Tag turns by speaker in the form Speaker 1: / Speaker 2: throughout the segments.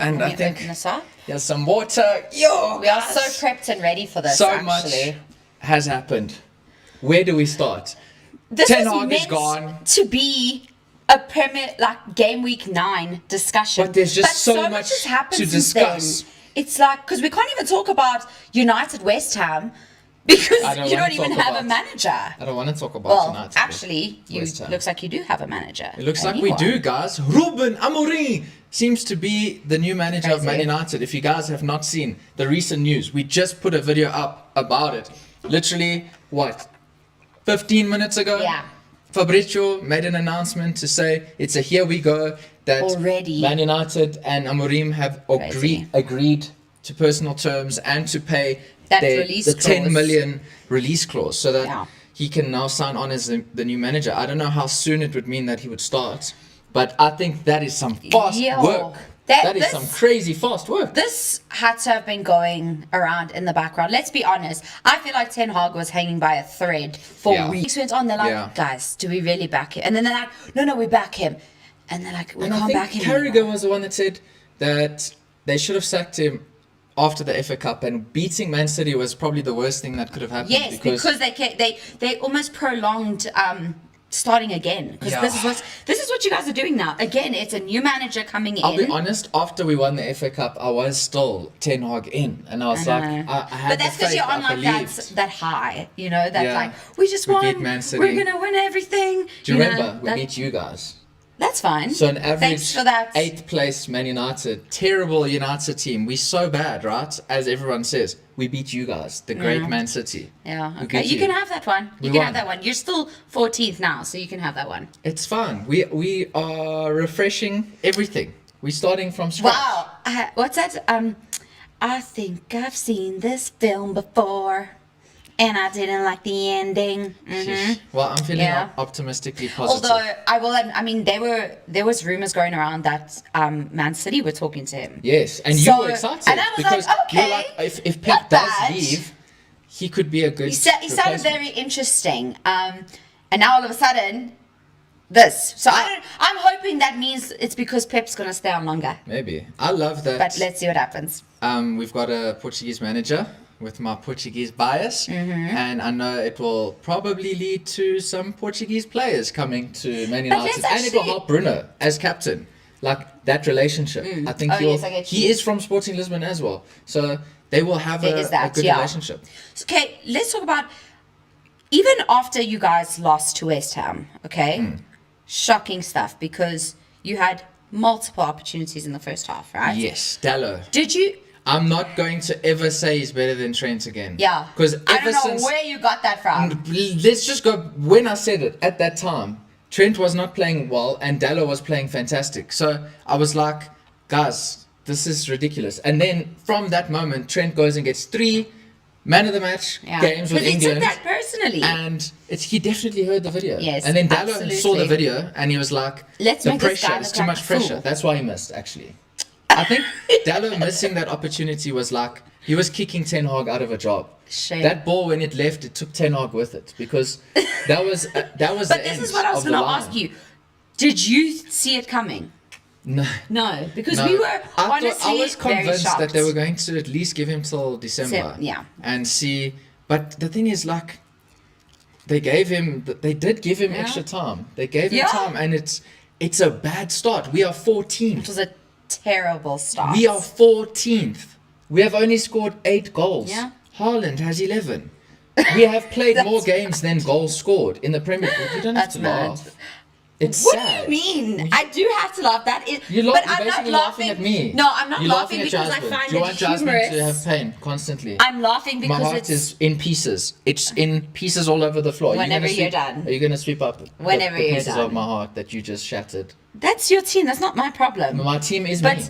Speaker 1: And
Speaker 2: Can
Speaker 1: I
Speaker 2: you
Speaker 1: think
Speaker 2: open this up?
Speaker 1: here's some water. Yo,
Speaker 2: We are so prepped and ready for this.
Speaker 1: so
Speaker 2: actually.
Speaker 1: much has happened. Where do we start?
Speaker 2: This
Speaker 1: Ten
Speaker 2: is
Speaker 1: Hag is
Speaker 2: meant
Speaker 1: gone.
Speaker 2: to be a Premier game week 9 discussion.
Speaker 1: But there's just so much
Speaker 2: has happened
Speaker 1: to
Speaker 2: since
Speaker 1: discuss.
Speaker 2: then. It's like, because we can't even talk about United West Ham because you don't even have a manager.
Speaker 1: I don't want to talk about
Speaker 2: Well,
Speaker 1: United.
Speaker 2: actually,
Speaker 1: West Ham.
Speaker 2: looks like you do have a manager.
Speaker 1: It looks
Speaker 2: A
Speaker 1: like
Speaker 2: new
Speaker 1: we
Speaker 2: one.
Speaker 1: do, guys. Ruben Amorim seems to be the new manager of
Speaker 2: Crazy.
Speaker 1: Man United. If you guys have not seen the recent news, we just put a video up about it. Literally, 15 minutes ago?
Speaker 2: Yeah.
Speaker 1: Fabrizio made an announcement to say it's a here we go that
Speaker 2: Already.
Speaker 1: Man United and Amorim have
Speaker 2: Crazy.
Speaker 1: agreed to personal terms and to pay
Speaker 2: That
Speaker 1: the
Speaker 2: release
Speaker 1: 10
Speaker 2: clause.
Speaker 1: million release clause so that
Speaker 2: Yeah.
Speaker 1: he can now sign on as the new manager. I don't know how soon it would mean that he would start, but I think that is some fast
Speaker 2: Yo.
Speaker 1: work. That is some crazy fast work.
Speaker 2: This had to have been going around in the background. Let's be honest. I feel like Ten Hag was hanging by a thread for
Speaker 1: Yeah.
Speaker 2: weeks. Went on. They're like,
Speaker 1: Yeah.
Speaker 2: guys, do we really back him? And then they're like, no, we back him. And they're like, we
Speaker 1: And I
Speaker 2: can't
Speaker 1: think
Speaker 2: back him.
Speaker 1: Carragher
Speaker 2: anymore.
Speaker 1: was the one that said that they should have sacked him after the FA Cup, and beating Man City was probably the worst thing that could have happened.
Speaker 2: Yes, because they almost prolonged starting again. Because
Speaker 1: Yeah.
Speaker 2: this is what you guys are doing now. Again, it's a new manager coming in.
Speaker 1: I'll be honest, after we won the FA Cup, I was still Ten Hag in, and I was like, I had
Speaker 2: But that's
Speaker 1: the faith,
Speaker 2: you're on
Speaker 1: I
Speaker 2: like
Speaker 1: believed.
Speaker 2: that high, you know, that
Speaker 1: Yeah.
Speaker 2: like we just
Speaker 1: We
Speaker 2: won,
Speaker 1: beat Man City.
Speaker 2: we're gonna win everything.
Speaker 1: Do you
Speaker 2: know,
Speaker 1: remember? We
Speaker 2: that-
Speaker 1: beat you guys.
Speaker 2: That's fine.
Speaker 1: So an average
Speaker 2: Thanks for that.
Speaker 1: 8th place Man United, terrible United team. We're so bad, right? As everyone says, we beat you guys, the great Man City.
Speaker 2: Yeah,
Speaker 1: We
Speaker 2: okay.
Speaker 1: beat
Speaker 2: You can have that one.
Speaker 1: We
Speaker 2: You can
Speaker 1: won.
Speaker 2: have that one. You're still 14th now, so you can have that one.
Speaker 1: It's fine. We are refreshing everything. We're starting from scratch.
Speaker 2: Wow. What's that? I think I've seen this film before, and I didn't like the ending.
Speaker 1: Sheesh. Well, I'm feeling
Speaker 2: Yeah.
Speaker 1: optimistically positive.
Speaker 2: Although I mean, there was rumors going around that Man City were talking to him.
Speaker 1: Yes, and you
Speaker 2: So-
Speaker 1: were excited
Speaker 2: and I was
Speaker 1: because
Speaker 2: like,
Speaker 1: you're
Speaker 2: okay,
Speaker 1: like, if Pep
Speaker 2: not
Speaker 1: does
Speaker 2: bad.
Speaker 1: leave, he could be a good.
Speaker 2: He sounded
Speaker 1: replacement.
Speaker 2: very interesting. And now all of a sudden, this. So I'm hoping that means it's because Pep's gonna stay on longer.
Speaker 1: Maybe. I love that.
Speaker 2: But let's see what happens.
Speaker 1: We've got a Portuguese manager with my Portuguese bias,
Speaker 2: Mm-hmm.
Speaker 1: and I know it will probably lead to some Portuguese players coming to Man
Speaker 2: let's
Speaker 1: United, and it will
Speaker 2: actually-
Speaker 1: help Bruno as captain. Like that relationship. I think
Speaker 2: Oh, yes, I get
Speaker 1: he
Speaker 2: you.
Speaker 1: is from Sporting Lisbon as well, so they will have
Speaker 2: There
Speaker 1: a
Speaker 2: is that,
Speaker 1: good
Speaker 2: yeah.
Speaker 1: relationship.
Speaker 2: Okay, let's talk about even after you guys lost to West Ham. Okay, shocking stuff because you had multiple opportunities in the first half, right?
Speaker 1: Yes, Dallo.
Speaker 2: Did you?
Speaker 1: I'm not going to ever say he's better than Trent again.
Speaker 2: Yeah.
Speaker 1: Because
Speaker 2: I
Speaker 1: ever
Speaker 2: don't know
Speaker 1: since
Speaker 2: where you got that from.
Speaker 1: let's just go when I said it at that time, Trent was not playing well and Dallo was playing fantastic. So I was like, guys, this is ridiculous. And then from that moment, Trent goes and gets 3 man of the match games with
Speaker 2: But he
Speaker 1: England.
Speaker 2: took that personally.
Speaker 1: And he definitely heard the video.
Speaker 2: Yes,
Speaker 1: And then Dallo
Speaker 2: absolutely.
Speaker 1: saw the video and he was like,
Speaker 2: Let's
Speaker 1: the
Speaker 2: make this
Speaker 1: pressure,
Speaker 2: guy
Speaker 1: it's
Speaker 2: look
Speaker 1: too
Speaker 2: like
Speaker 1: much
Speaker 2: a fool.
Speaker 1: pressure. That's why he missed, actually. I think Dallo missing that opportunity was like, he was kicking Ten Hag out of a job.
Speaker 2: Shame.
Speaker 1: That ball, when it left, it took Ten Hag with it because that was
Speaker 2: But
Speaker 1: the
Speaker 2: this
Speaker 1: end
Speaker 2: is what I was
Speaker 1: of the
Speaker 2: going to
Speaker 1: line.
Speaker 2: ask you. Did you see it coming?
Speaker 1: No.
Speaker 2: No, because
Speaker 1: No.
Speaker 2: we were honestly
Speaker 1: I was
Speaker 2: very
Speaker 1: convinced
Speaker 2: shocked.
Speaker 1: that they were going to at least give him till December.
Speaker 2: Yeah.
Speaker 1: And see, but the thing is, like, they did give him extra time. They gave him
Speaker 2: Yeah.
Speaker 1: time, and it's a bad start. We are 14th.
Speaker 2: It was a terrible start.
Speaker 1: We are 14th. We have only scored 8 goals.
Speaker 2: Yeah.
Speaker 1: Haaland has 11. We have played more games than goals scored in the Premier League. You don't have
Speaker 2: That's
Speaker 1: to
Speaker 2: mad.
Speaker 1: laugh. It's
Speaker 2: What
Speaker 1: sad.
Speaker 2: do you mean? I do have to laugh. That is.
Speaker 1: You're
Speaker 2: but
Speaker 1: you're
Speaker 2: I'm not
Speaker 1: basically
Speaker 2: laughing
Speaker 1: at me.
Speaker 2: No, I'm not
Speaker 1: You're
Speaker 2: laughing
Speaker 1: at
Speaker 2: because I
Speaker 1: Jasmine.
Speaker 2: find
Speaker 1: Do you
Speaker 2: it
Speaker 1: want Jasmine
Speaker 2: humorous.
Speaker 1: to have pain constantly?
Speaker 2: I'm laughing
Speaker 1: My
Speaker 2: because
Speaker 1: heart
Speaker 2: it's
Speaker 1: is in pieces. It's in pieces all over the floor.
Speaker 2: Whenever
Speaker 1: gonna
Speaker 2: you're
Speaker 1: sweep-
Speaker 2: done.
Speaker 1: Are you going to sweep up
Speaker 2: Whenever
Speaker 1: the
Speaker 2: you're
Speaker 1: pieces
Speaker 2: done.
Speaker 1: of my heart that you just shattered?
Speaker 2: that's your team. That's not my problem.
Speaker 1: My team is
Speaker 2: But
Speaker 1: me.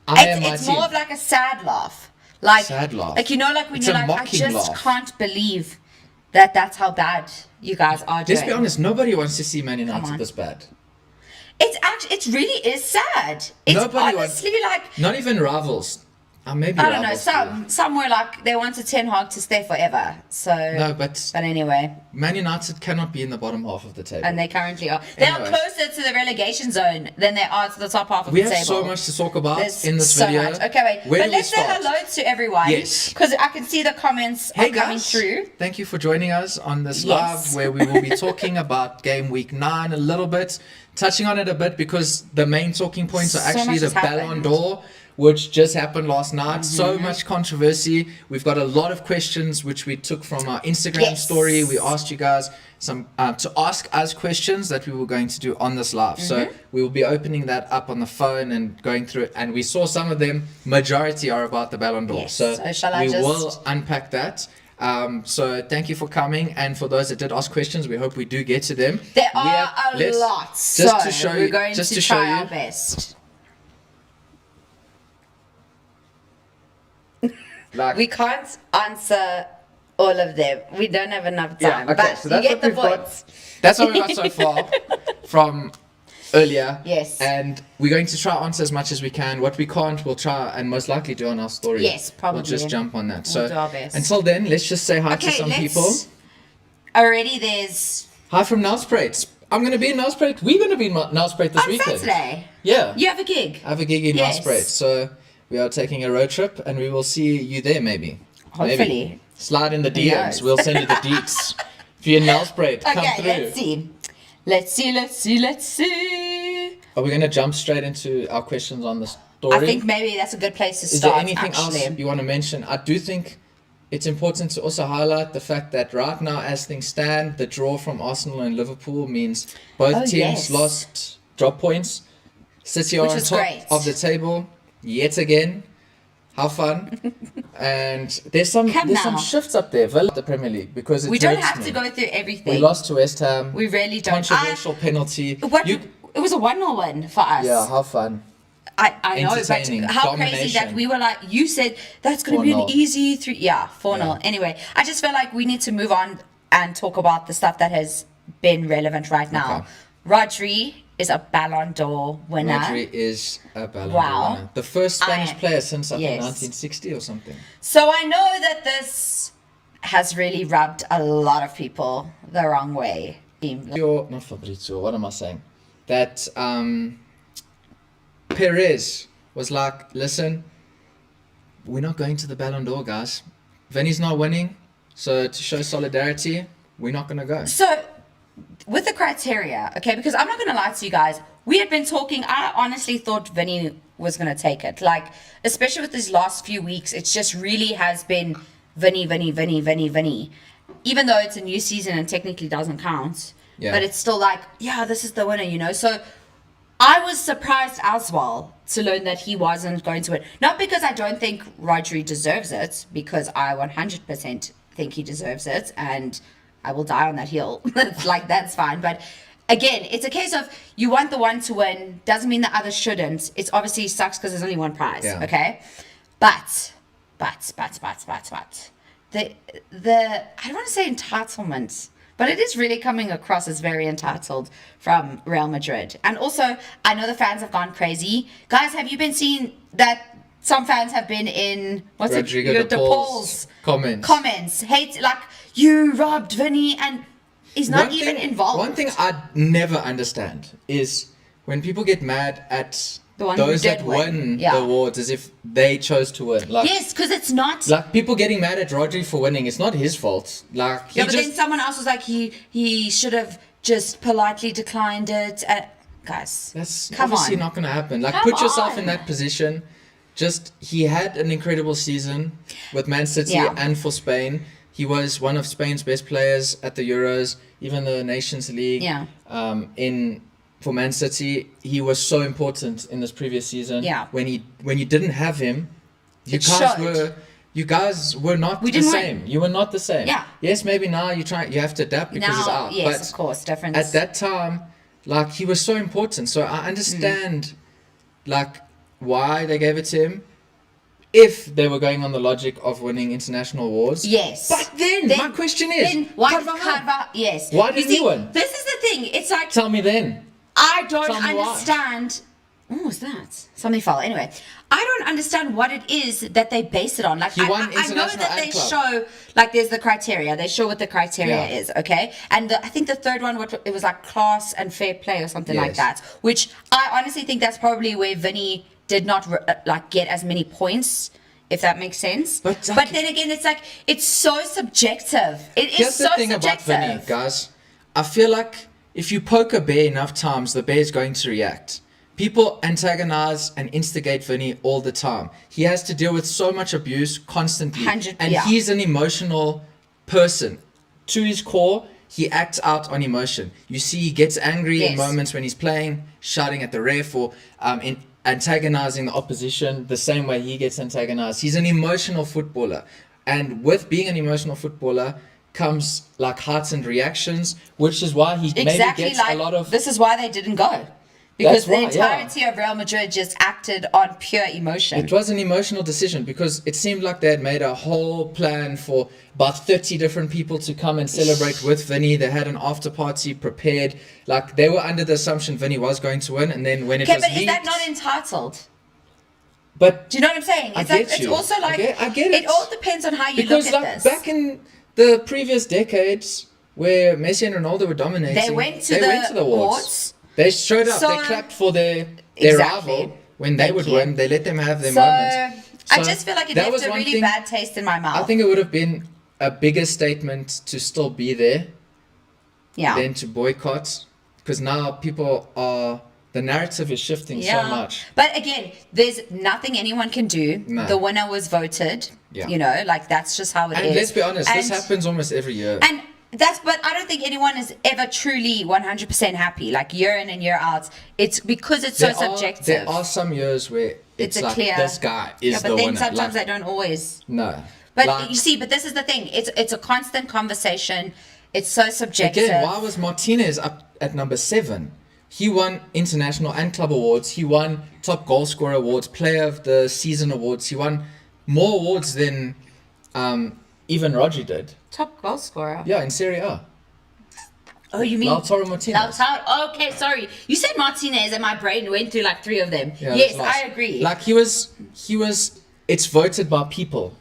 Speaker 1: I am my
Speaker 2: it's
Speaker 1: team.
Speaker 2: more of like a sad laugh. Like
Speaker 1: Sad laugh.
Speaker 2: Like, you know, like when
Speaker 1: It's
Speaker 2: you're
Speaker 1: a
Speaker 2: like, I
Speaker 1: mocking
Speaker 2: just
Speaker 1: laugh.
Speaker 2: can't believe that that's how bad you guys are doing.
Speaker 1: Let's be honest, nobody wants to see Man
Speaker 2: on.
Speaker 1: United this bad.
Speaker 2: It's actually, it really is sad. It's
Speaker 1: Nobody
Speaker 2: honestly like,
Speaker 1: Not even rivals. Maybe
Speaker 2: I don't know.
Speaker 1: rivals.
Speaker 2: Some were like they wanted Ten Hag to stay forever. So
Speaker 1: No, but
Speaker 2: anyway,
Speaker 1: Man United cannot be in the bottom half of the table.
Speaker 2: and they currently are. They are
Speaker 1: Anyways.
Speaker 2: closer to the relegation zone than they are to the top half of
Speaker 1: We
Speaker 2: the
Speaker 1: have
Speaker 2: table.
Speaker 1: so much to talk about
Speaker 2: There's
Speaker 1: in this
Speaker 2: so
Speaker 1: video.
Speaker 2: much. Okay, wait.
Speaker 1: Where
Speaker 2: But
Speaker 1: do we
Speaker 2: let's say
Speaker 1: start?
Speaker 2: hello to everyone.
Speaker 1: Yes.
Speaker 2: Because I can see the comments
Speaker 1: Hey
Speaker 2: are coming
Speaker 1: guys,
Speaker 2: through.
Speaker 1: thank you for joining us on this
Speaker 2: Yes.
Speaker 1: live where we will be talking about game week 9 a little bit, touching on it a bit because the main talking points are
Speaker 2: So
Speaker 1: actually
Speaker 2: much
Speaker 1: the
Speaker 2: has
Speaker 1: Ballon
Speaker 2: happened.
Speaker 1: d'Or, which just happened last night. So
Speaker 2: Mm-hmm.
Speaker 1: much controversy. We've got a lot of questions which we took from our Instagram
Speaker 2: Yes.
Speaker 1: story. We asked you guys some to ask us questions that we were going to do on this live. So
Speaker 2: Mm-hmm.
Speaker 1: we will be opening that up on the phone and going through it. And we saw some of them. Majority are about the Ballon d'Or.
Speaker 2: Yes. So shall I
Speaker 1: we
Speaker 2: just-
Speaker 1: will unpack that. So thank you for coming, and for those that did ask questions, we hope we do get to them.
Speaker 2: There
Speaker 1: We
Speaker 2: are
Speaker 1: have-
Speaker 2: a
Speaker 1: let's-
Speaker 2: lot.
Speaker 1: Just
Speaker 2: So
Speaker 1: to show
Speaker 2: we're
Speaker 1: you,
Speaker 2: going
Speaker 1: just
Speaker 2: to
Speaker 1: to show
Speaker 2: try
Speaker 1: you,
Speaker 2: our best.
Speaker 1: like
Speaker 2: We can't answer all of them. We don't have enough
Speaker 1: Yeah,
Speaker 2: time.
Speaker 1: okay,
Speaker 2: but
Speaker 1: so
Speaker 2: you
Speaker 1: that's
Speaker 2: get
Speaker 1: what
Speaker 2: the
Speaker 1: we've got.
Speaker 2: points.
Speaker 1: that's what we got so far from earlier.
Speaker 2: Yes.
Speaker 1: And we're going to try answer as much as we can. What we can't, we'll try and most likely do on our story.
Speaker 2: Yes, probably.
Speaker 1: We'll just jump on that.
Speaker 2: We'll
Speaker 1: So
Speaker 2: do our best.
Speaker 1: until then, let's just say hi to
Speaker 2: Okay,
Speaker 1: some
Speaker 2: let's.
Speaker 1: people.
Speaker 2: Already there's.
Speaker 1: Hi from Nelspruit. I'm going to be in Nelspruit. We're going to be in Nelspruit this
Speaker 2: On
Speaker 1: weekend.
Speaker 2: Saturday.
Speaker 1: Yeah.
Speaker 2: You have a gig.
Speaker 1: I have a gig in
Speaker 2: Yes.
Speaker 1: Nelspruit, so we are taking a road trip, and we will see you there maybe.
Speaker 2: Hopefully.
Speaker 1: Maybe. Slide in the DMs.
Speaker 2: knows?
Speaker 1: We'll send you the deets. If you're in Nelspruit, come
Speaker 2: Okay,
Speaker 1: through.
Speaker 2: let's see. Let's see.
Speaker 1: Are we going to jump straight into our questions on the story?
Speaker 2: I think maybe that's a good place to
Speaker 1: Is
Speaker 2: start.
Speaker 1: there anything
Speaker 2: actually.
Speaker 1: else you want to mention? I do think it's important to also highlight the fact that right now, as things stand, the draw from Arsenal and Liverpool means both
Speaker 2: Oh,
Speaker 1: teams
Speaker 2: yes.
Speaker 1: lost drop points. City are
Speaker 2: Which
Speaker 1: on
Speaker 2: was
Speaker 1: top
Speaker 2: great.
Speaker 1: of the table yet again. How fun! And there's some
Speaker 2: now.
Speaker 1: shifts up there. Villa, the Premier League, because
Speaker 2: We don't
Speaker 1: hurts
Speaker 2: have
Speaker 1: me.
Speaker 2: to go through everything.
Speaker 1: We lost to West Ham.
Speaker 2: We really don't.
Speaker 1: Controversial penalty.
Speaker 2: What?
Speaker 1: You,
Speaker 2: It was a 1-0 win for us.
Speaker 1: yeah, how fun!
Speaker 2: I know, but
Speaker 1: Entertaining,
Speaker 2: how crazy that
Speaker 1: domination.
Speaker 2: we were like, you said that's going to be an
Speaker 1: 4-0.
Speaker 2: easy 3. Yeah, 4-0.
Speaker 1: Yeah.
Speaker 2: Anyway, I just feel like we need to move on and talk about the stuff that has been relevant right now.
Speaker 1: Okay.
Speaker 2: Rodri is a Ballon d'Or winner.
Speaker 1: Rodri is a Ballon
Speaker 2: Wow.
Speaker 1: d'Or winner. The first Spanish
Speaker 2: I-
Speaker 1: player since I think
Speaker 2: yes.
Speaker 1: 1960 or something.
Speaker 2: So I know that this has really rubbed a lot of people the wrong way.
Speaker 1: Not Fabrizio, what am I saying? That Perez was like, listen, we're not going to the Ballon d'Or, guys. Vinny's not winning, so to show solidarity, we're not going to go.
Speaker 2: So, with the criteria, okay, because I'm not going to lie to you guys, we had been talking, I honestly thought Vinny was going to take it. Like, especially with these last few weeks, it just really has been Vinny. Even though it's a new season and technically doesn't count,
Speaker 1: Yeah.
Speaker 2: but it's still like, yeah, this is the winner, you know? So, I was surprised as well to learn that he wasn't going to win. Not because I don't think Rodri deserves it, because I 100% think he deserves it, and I will die on that hill. Like, that's fine. But again, it's a case of you want the one to win, doesn't mean the others shouldn't. It's obviously sucks because there's only one prize,
Speaker 1: Yeah.
Speaker 2: okay? But. The I don't want to say entitlement, but it is really coming across as very entitled from Real Madrid. And also, I know the fans have gone crazy. Guys, have you been seeing that some fans have been in, what's
Speaker 1: Rodrigo
Speaker 2: it?
Speaker 1: de Paul's
Speaker 2: Comments. Hate, like, you robbed Vinny, and he's not
Speaker 1: One
Speaker 2: even
Speaker 1: thing-
Speaker 2: involved.
Speaker 1: One thing I never understand is when people get mad at
Speaker 2: The one who
Speaker 1: those
Speaker 2: did
Speaker 1: that
Speaker 2: win.
Speaker 1: win
Speaker 2: Yeah.
Speaker 1: the awards as if they chose to win. Like,
Speaker 2: Yes, because it's not...
Speaker 1: like people getting mad at Rodri for winning, it's not his fault. Like, he
Speaker 2: yeah, but
Speaker 1: just,
Speaker 2: then someone else was like, he should have just politely declined it. Guys,
Speaker 1: that's
Speaker 2: come
Speaker 1: obviously
Speaker 2: on.
Speaker 1: not going to happen. Like,
Speaker 2: Come
Speaker 1: put yourself
Speaker 2: on.
Speaker 1: in that position. Just, he had an incredible season with Man City
Speaker 2: Yeah.
Speaker 1: and for Spain. He was one of Spain's best players at the Euros, even the Nations League.
Speaker 2: Yeah.
Speaker 1: For Man City, he was so important in this previous season.
Speaker 2: Yeah.
Speaker 1: When you didn't have him, you
Speaker 2: It
Speaker 1: guys
Speaker 2: showed.
Speaker 1: were not
Speaker 2: We
Speaker 1: the
Speaker 2: didn't
Speaker 1: same.
Speaker 2: win.
Speaker 1: You were not the same.
Speaker 2: Yeah.
Speaker 1: Yes, maybe now you have to adapt because he's
Speaker 2: Now,
Speaker 1: out.
Speaker 2: yes,
Speaker 1: but
Speaker 2: of course, difference.
Speaker 1: at that time, like, he was so important. So I understand like why they gave it to him. If they were going on the logic of winning international awards.
Speaker 2: Yes.
Speaker 1: But then my question is,
Speaker 2: then why
Speaker 1: Carvajal,
Speaker 2: Carvajal? Yes.
Speaker 1: Why
Speaker 2: You
Speaker 1: didn't he
Speaker 2: see,
Speaker 1: win?
Speaker 2: This is the thing. It's like
Speaker 1: Tell me then.
Speaker 2: I don't
Speaker 1: Tell me why.
Speaker 2: understand. What was that? Something fell. Anyway, I don't understand what it is that they base it on. Like,
Speaker 1: He won
Speaker 2: I know
Speaker 1: international
Speaker 2: that
Speaker 1: and
Speaker 2: they
Speaker 1: club.
Speaker 2: show, like, there's the criteria. They show what the criteria
Speaker 1: Yeah.
Speaker 2: is, okay? And I think the third one, it was like class and fair play or something like
Speaker 1: Yes.
Speaker 2: that, which I honestly think that's probably where Vinny did not, like, get as many points, if that makes sense.
Speaker 1: But,
Speaker 2: But then again, it's like, it's so subjective. It is
Speaker 1: Here's
Speaker 2: so
Speaker 1: the thing about
Speaker 2: subjective.
Speaker 1: Vinny, guys. I feel like if you poke a bear enough times, the bear is going to react. People antagonize and instigate Vinny all the time. He has to deal with so much abuse constantly. And
Speaker 2: yeah.
Speaker 1: he's an emotional person. To his core, he acts out on emotion. You see, he gets angry in
Speaker 2: Yes.
Speaker 1: moments when he's playing, shouting at the ref or antagonizing the opposition the same way he gets antagonized. He's an emotional footballer. And with being an emotional footballer comes like heightened reactions, which is why he maybe
Speaker 2: Exactly,
Speaker 1: gets
Speaker 2: like,
Speaker 1: a lot of...
Speaker 2: this is why they didn't go. Because
Speaker 1: That's why,
Speaker 2: the entirety of Real Madrid just acted on pure emotion.
Speaker 1: It was an emotional decision because it seemed like they had made a whole plan for about 30 different people to come and celebrate with Vinny. They had an after party prepared. Like, they were under the assumption Vinny was going to win, and then when it
Speaker 2: Okay,
Speaker 1: was
Speaker 2: but
Speaker 1: leaked...
Speaker 2: is that not entitled?
Speaker 1: But
Speaker 2: Do you know what I'm saying?
Speaker 1: I
Speaker 2: It's like,
Speaker 1: get
Speaker 2: it's
Speaker 1: you.
Speaker 2: also like,
Speaker 1: I get it.
Speaker 2: it all depends on how you
Speaker 1: because
Speaker 2: look at
Speaker 1: like
Speaker 2: this.
Speaker 1: back in the previous decades where Messi and Ronaldo were dominating,
Speaker 2: They went to the awards.
Speaker 1: They showed up.
Speaker 2: So-
Speaker 1: They clapped for their
Speaker 2: Exactly.
Speaker 1: rival when they
Speaker 2: Thank
Speaker 1: would
Speaker 2: you.
Speaker 1: win. They let them have their
Speaker 2: So,
Speaker 1: moments.
Speaker 2: I
Speaker 1: So
Speaker 2: just feel like it
Speaker 1: that
Speaker 2: left
Speaker 1: was
Speaker 2: a
Speaker 1: one
Speaker 2: really
Speaker 1: thing.
Speaker 2: bad taste in my mouth.
Speaker 1: I think it would have been a bigger statement to still be there
Speaker 2: yeah.
Speaker 1: than to boycott, because now the narrative is shifting so much.
Speaker 2: But again, there's nothing anyone can do.
Speaker 1: No.
Speaker 2: The winner was voted.
Speaker 1: Yeah.
Speaker 2: You know, like, that's just how it is.
Speaker 1: And let's be honest, this
Speaker 2: And-
Speaker 1: happens almost every year.
Speaker 2: And but I don't think anyone is ever truly 100% happy, like year in and year out. It's because it's so subjective.
Speaker 1: There are some years where it's
Speaker 2: a
Speaker 1: like
Speaker 2: clear,
Speaker 1: this guy is
Speaker 2: but
Speaker 1: the
Speaker 2: then
Speaker 1: winner.
Speaker 2: sometimes
Speaker 1: Like,
Speaker 2: they don't always.
Speaker 1: no.
Speaker 2: But
Speaker 1: Like,
Speaker 2: you see, but this is the thing. It's a constant conversation. It's so subjective.
Speaker 1: again, why was Martinez up at number 7? He won international and club awards. He won top goal scorer awards, player of the season awards. He won more awards than even Rodri did.
Speaker 2: Top goal scorer.
Speaker 1: Yeah, in Serie A.
Speaker 2: Oh, you mean
Speaker 1: Lautaro Martinez.
Speaker 2: Lautaro? Okay, sorry. You said Martinez, and my brain went through like 3 of them.
Speaker 1: Yeah,
Speaker 2: Yes,
Speaker 1: that's lost.
Speaker 2: I agree.
Speaker 1: Like he was. It's voted by people.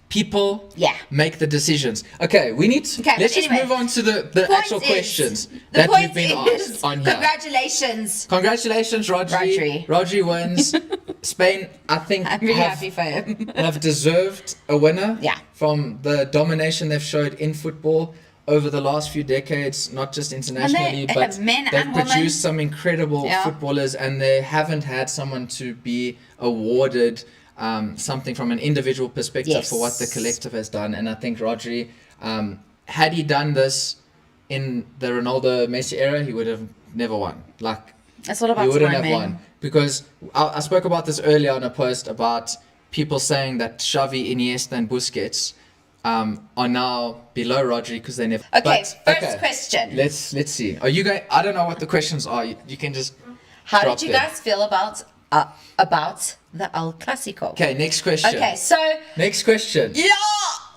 Speaker 1: People
Speaker 2: Yeah.
Speaker 1: make the decisions. Okay, we need to,
Speaker 2: Okay,
Speaker 1: let's
Speaker 2: but
Speaker 1: just
Speaker 2: anyway,
Speaker 1: move on to the
Speaker 2: point
Speaker 1: actual
Speaker 2: is-
Speaker 1: questions
Speaker 2: the
Speaker 1: that we've
Speaker 2: point
Speaker 1: been
Speaker 2: is,
Speaker 1: asked on here.
Speaker 2: Congratulations.
Speaker 1: Congratulations, Rodri. Rodri wins. Spain, I think,
Speaker 2: I'm really happy for him.
Speaker 1: have deserved a winner.
Speaker 2: Yeah.
Speaker 1: From the domination they've showed in football over the last few decades, not just internationally, but
Speaker 2: men
Speaker 1: they've
Speaker 2: and
Speaker 1: produced
Speaker 2: women.
Speaker 1: some incredible
Speaker 2: Yeah.
Speaker 1: footballers, and they haven't had someone to be awarded something from an individual perspective for what the
Speaker 2: Yes.
Speaker 1: collective has done. And I think Rodri, had he done this in the Ronaldo Messi era, he would have never won. Like,
Speaker 2: That's all about
Speaker 1: he wouldn't have
Speaker 2: timing.
Speaker 1: won, because I spoke about this earlier on a post about people saying that Xavi, Iniesta, and Busquets are now below Rodri because they never.
Speaker 2: Okay,
Speaker 1: But,
Speaker 2: first question.
Speaker 1: Let's see. Are you going? I don't know what the questions are. You can just.
Speaker 2: How
Speaker 1: drop
Speaker 2: did you
Speaker 1: them.
Speaker 2: guys feel about the El Clasico?
Speaker 1: Okay, next question.
Speaker 2: Okay, so
Speaker 1: Next question.
Speaker 2: yeah,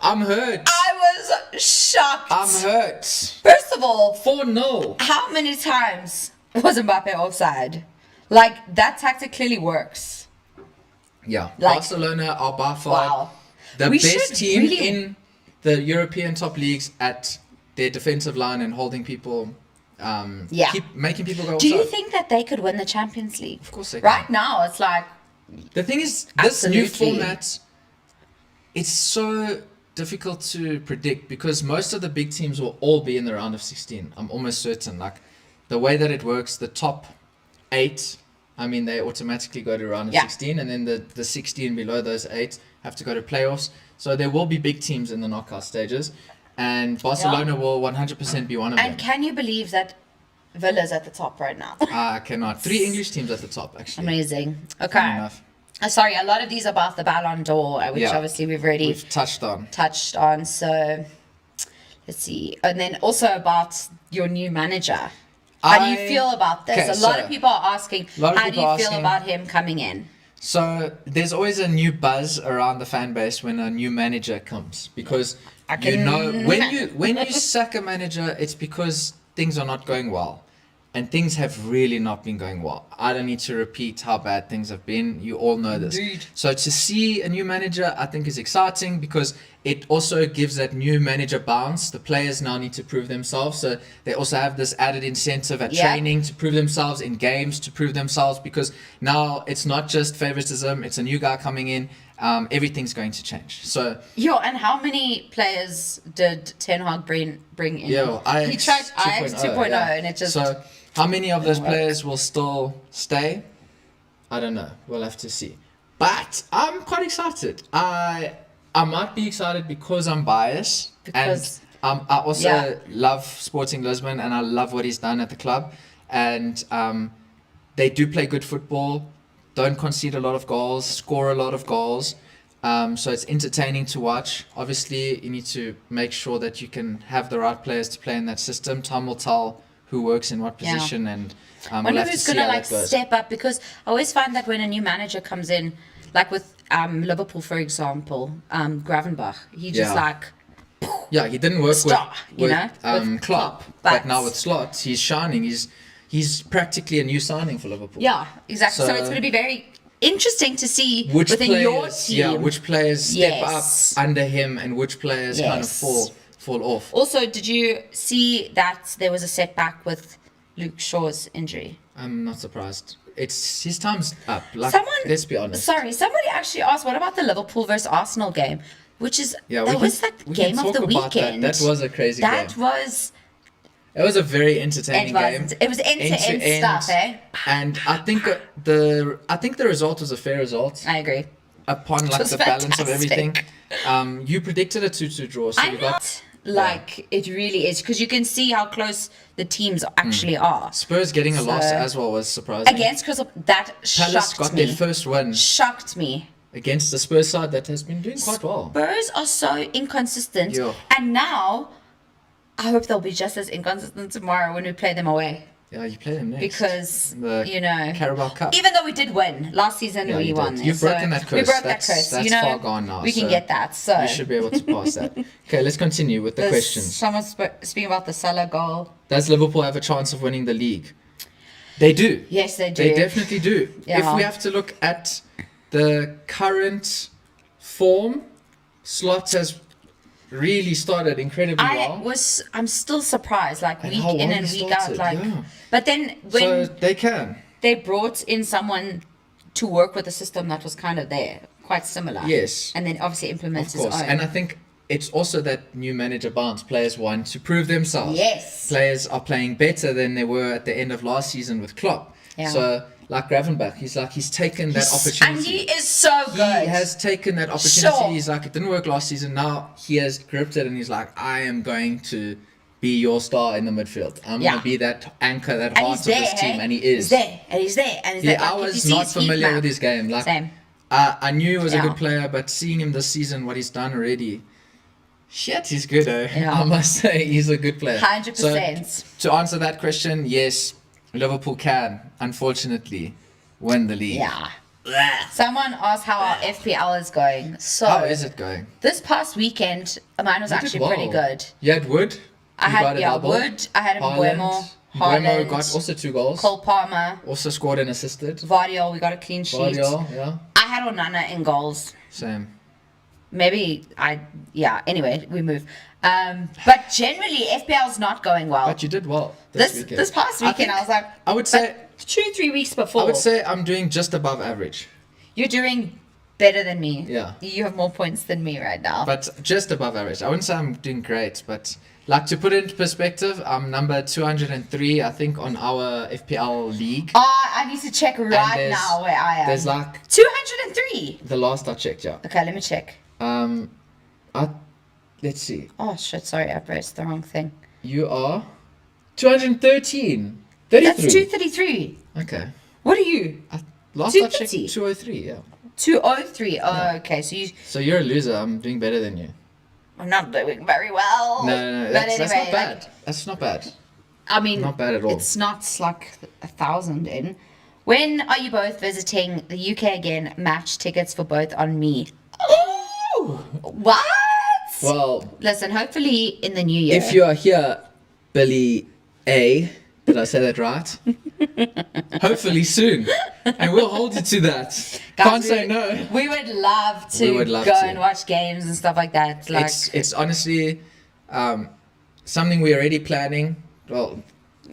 Speaker 1: I'm hurt.
Speaker 2: I was shocked.
Speaker 1: I'm hurt.
Speaker 2: First of all,
Speaker 1: 4-0.
Speaker 2: how many times was Mbappe offside? Like, that tactic clearly works.
Speaker 1: Yeah.
Speaker 2: Like-
Speaker 1: Barcelona are by far
Speaker 2: Wow.
Speaker 1: the
Speaker 2: We
Speaker 1: best
Speaker 2: should
Speaker 1: team
Speaker 2: really-
Speaker 1: in the European top leagues at their defensive line and holding people.
Speaker 2: Yeah.
Speaker 1: Keep making people go
Speaker 2: Do you
Speaker 1: offside.
Speaker 2: think that they could win the Champions League?
Speaker 1: Of course they can.
Speaker 2: Right now, it's like,
Speaker 1: The thing is, this new
Speaker 2: Absolutely.
Speaker 1: format, it's so difficult to predict because most of the big teams will all be in the round of 16. I'm almost certain. Like, the way that it works, the top 8, I mean, they automatically go to round of
Speaker 2: Yeah.
Speaker 1: 16, and then the 16 below those 8 have to go to playoffs. So there will be big teams in the knockout stages, and Barcelona will 100% be one of
Speaker 2: and
Speaker 1: them.
Speaker 2: can you believe that Villa's at the top right now?
Speaker 1: I cannot. 3 English teams at the top, actually.
Speaker 2: Amazing.
Speaker 1: Funny
Speaker 2: Okay.
Speaker 1: enough.
Speaker 2: Sorry, a lot of these are about the Ballon d'Or, which
Speaker 1: Yeah.
Speaker 2: obviously we've already
Speaker 1: We've touched on.
Speaker 2: touched on. So let's see. And then also about your new manager. How do you feel about this?
Speaker 1: Okay,
Speaker 2: a lot
Speaker 1: so-
Speaker 2: of people are asking,
Speaker 1: lot of
Speaker 2: how do
Speaker 1: people
Speaker 2: you
Speaker 1: are
Speaker 2: feel
Speaker 1: asking-
Speaker 2: about him coming in?
Speaker 1: So there's always a new buzz around the fan base when a new manager comes, because you know when you sack a manager, it's because things are not going well, and things have really not been going well. I don't need to repeat how bad things have been. You all know this.
Speaker 2: Indeed.
Speaker 1: So to see a new manager, I think is exciting because it also gives that new manager bounce. The players now need to prove themselves. So they also have this added incentive at training to prove themselves, in games to prove themselves, because now it's not just favoritism. It's a new guy coming in. Everything's going to change. So
Speaker 2: and how many players did Ten Hag bring in? He tried Ajax 2.0, and it just...
Speaker 1: So how many of those players will still stay? I don't know. We'll have to see. But I'm quite excited. I might be excited because I'm biased.
Speaker 2: Because
Speaker 1: and I also love Sporting Lisbon, and I love what he's done at the club. And they do play good football, don't concede a lot of goals, score a lot of goals. So it's entertaining to watch. Obviously, you need to make sure that you can have the right players to play in that system. Time will tell who works in what position, and
Speaker 2: I
Speaker 1: we'll
Speaker 2: wonder
Speaker 1: have to
Speaker 2: who's
Speaker 1: see
Speaker 2: going
Speaker 1: how
Speaker 2: to
Speaker 1: that goes.
Speaker 2: step up, because I always find that when a new manager comes in, like with Liverpool, for example, Gravenbach, he just
Speaker 1: Yeah, he didn't work
Speaker 2: Star,
Speaker 1: with
Speaker 2: with
Speaker 1: Klopp, but now with Slot, he's shining. He's practically a new signing for Liverpool.
Speaker 2: Yeah, exactly. So it's going to be very interesting to see within your team.
Speaker 1: Which players step up under him and which players kind of fall off.
Speaker 2: Also, did you see that there was a setback with Luke Shaw's injury?
Speaker 1: I'm not surprised. It's his time's up. Let's be honest.
Speaker 2: Somebody actually asked, what about the Liverpool versus Arsenal game? Which is that was like game of the weekend.
Speaker 1: That was a crazy game. It was a very entertaining game.
Speaker 2: It was end-to-end stuff, eh?
Speaker 1: And I think the result was a fair result.
Speaker 2: I agree.
Speaker 1: Upon the balance of everything. You predicted a 2-2 draw, so you got
Speaker 2: it really is, because you can see how close the teams actually are.
Speaker 1: Spurs getting a loss as well was surprising.
Speaker 2: Against Crystal, that
Speaker 1: Palace
Speaker 2: shocked
Speaker 1: got
Speaker 2: me.
Speaker 1: their first win.
Speaker 2: Shocked me.
Speaker 1: Against the Spurs side that has been doing quite well.
Speaker 2: Spurs are so inconsistent, and now I hope they'll be just as inconsistent tomorrow when we play them away.
Speaker 1: Yeah, you play them next.
Speaker 2: Because,
Speaker 1: the Carabao Cup.
Speaker 2: Even though we did win last season, we won.
Speaker 1: You've broken that curse.
Speaker 2: We broke that curse.
Speaker 1: That's far gone now.
Speaker 2: We can get that. So
Speaker 1: you should be able to pass that. Okay, let's continue with the questions.
Speaker 2: Someone speaking about the Salah goal.
Speaker 1: Does Liverpool have a chance of winning the league? They do.
Speaker 2: Yes, they do.
Speaker 1: They definitely do.
Speaker 2: Yeah.
Speaker 1: If we have to look at the current form, Slot has really started incredibly well.
Speaker 2: I'm still surprised, week in and week out, But then
Speaker 1: so
Speaker 2: when they brought in someone to work with a system that was kind of there, quite similar.
Speaker 1: Yes.
Speaker 2: And then obviously implement his own.
Speaker 1: And I think it's also that new manager bounce. Players want to prove themselves.
Speaker 2: Yes.
Speaker 1: Players are playing better than they were at the end of last season with Klopp.
Speaker 2: Yeah.
Speaker 1: So like Gravenbach, he's taken that opportunity.
Speaker 2: And he is so good.
Speaker 1: He has taken that opportunity. He's like, it didn't work last season. Now he has gripped it and he's like, I am going to be your star in the midfield. I'm going to be that anchor, that heart of this team. And he is.
Speaker 2: He's there.
Speaker 1: I was not familiar with his game.
Speaker 2: Same.
Speaker 1: I knew he was a good player, but seeing him this season, what he's done already, shit, he's good. I must say, he's a good player.
Speaker 2: 100%.
Speaker 1: So, to answer that question, yes, Liverpool can, unfortunately, win the league.
Speaker 2: Yeah. Someone asked how our FPL is going. So
Speaker 1: how is it going?
Speaker 2: This past weekend, mine was actually pretty good.
Speaker 1: You had Wood.
Speaker 2: I had Wood. I had Mbeumo.
Speaker 1: Mbeumo got also 2 goals.
Speaker 2: Cole Palmer
Speaker 1: also scored and assisted.
Speaker 2: Vardiol, we got a clean sheet.
Speaker 1: Yeah.
Speaker 2: I had Onana in goals.
Speaker 1: Same.
Speaker 2: Maybe anyway, we move. But generally FPL's not going well.
Speaker 1: But you did well
Speaker 2: this past weekend. I was like,
Speaker 1: I would say
Speaker 2: 2-3 weeks before.
Speaker 1: I would say I'm doing just above average.
Speaker 2: You're doing better than me.
Speaker 1: Yeah.
Speaker 2: You have more points than me right now.
Speaker 1: But just above average. I wouldn't say I'm doing great, but to put it into perspective, I'm number 203, I think, on our FPL league.
Speaker 2: I need to check right now where I am.
Speaker 1: There's
Speaker 2: 203.
Speaker 1: The last I checked, yeah.
Speaker 2: Okay, let me check.
Speaker 1: Let's see.
Speaker 2: Oh shit! Sorry, I pressed the wrong thing.
Speaker 1: You are 213. 33.
Speaker 2: That's 233.
Speaker 1: Okay.
Speaker 2: What are you?
Speaker 1: Last I checked, 203. Yeah.
Speaker 2: 203. Oh, okay.
Speaker 1: So you're a loser. I'm doing better than you.
Speaker 2: I'm not doing very well.
Speaker 1: No. That's not bad. That's not bad.
Speaker 2: I mean,
Speaker 1: not bad at all.
Speaker 2: It's not like 1,000 in. When are you both visiting the UK again? Match tickets for both on me.
Speaker 1: Oh!
Speaker 2: What?
Speaker 1: Well,
Speaker 2: listen, hopefully in the new year.
Speaker 1: If you are here, Billy A, Did I say that right? Hopefully soon. And we'll hold you to that.
Speaker 2: Guys,
Speaker 1: Can't say no.
Speaker 2: We would love to
Speaker 1: We would love
Speaker 2: go
Speaker 1: to.
Speaker 2: and watch games and stuff like that. Like,
Speaker 1: It's honestly something we're already planning. Well,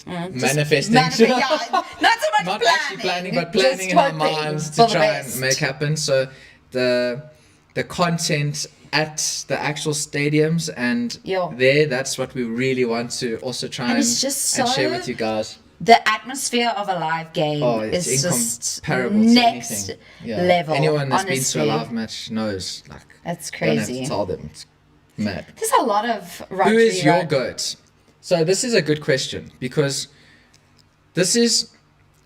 Speaker 1: manifesting.
Speaker 2: yeah, not so much
Speaker 1: Not
Speaker 2: planning.
Speaker 1: actually planning, but
Speaker 2: just
Speaker 1: planning in our
Speaker 2: hoping
Speaker 1: minds
Speaker 2: for
Speaker 1: to
Speaker 2: the
Speaker 1: try
Speaker 2: best.
Speaker 1: and make happen. So the content at the actual stadiums and
Speaker 2: Yeah.
Speaker 1: there, that's what we really want to also try
Speaker 2: And
Speaker 1: and,
Speaker 2: it's just
Speaker 1: and share
Speaker 2: so-
Speaker 1: with you guys.
Speaker 2: The atmosphere of a live game
Speaker 1: Oh, it's
Speaker 2: is just
Speaker 1: incomparable to
Speaker 2: next
Speaker 1: anything. Yeah.
Speaker 2: level.
Speaker 1: Anyone that's
Speaker 2: honestly.
Speaker 1: been to a live match knows. Like,
Speaker 2: That's
Speaker 1: don't have
Speaker 2: crazy.
Speaker 1: to tell them. It's mad.
Speaker 2: There's a lot of
Speaker 1: Who is your
Speaker 2: Rodri-
Speaker 1: GOAT? So this is a good question because this is,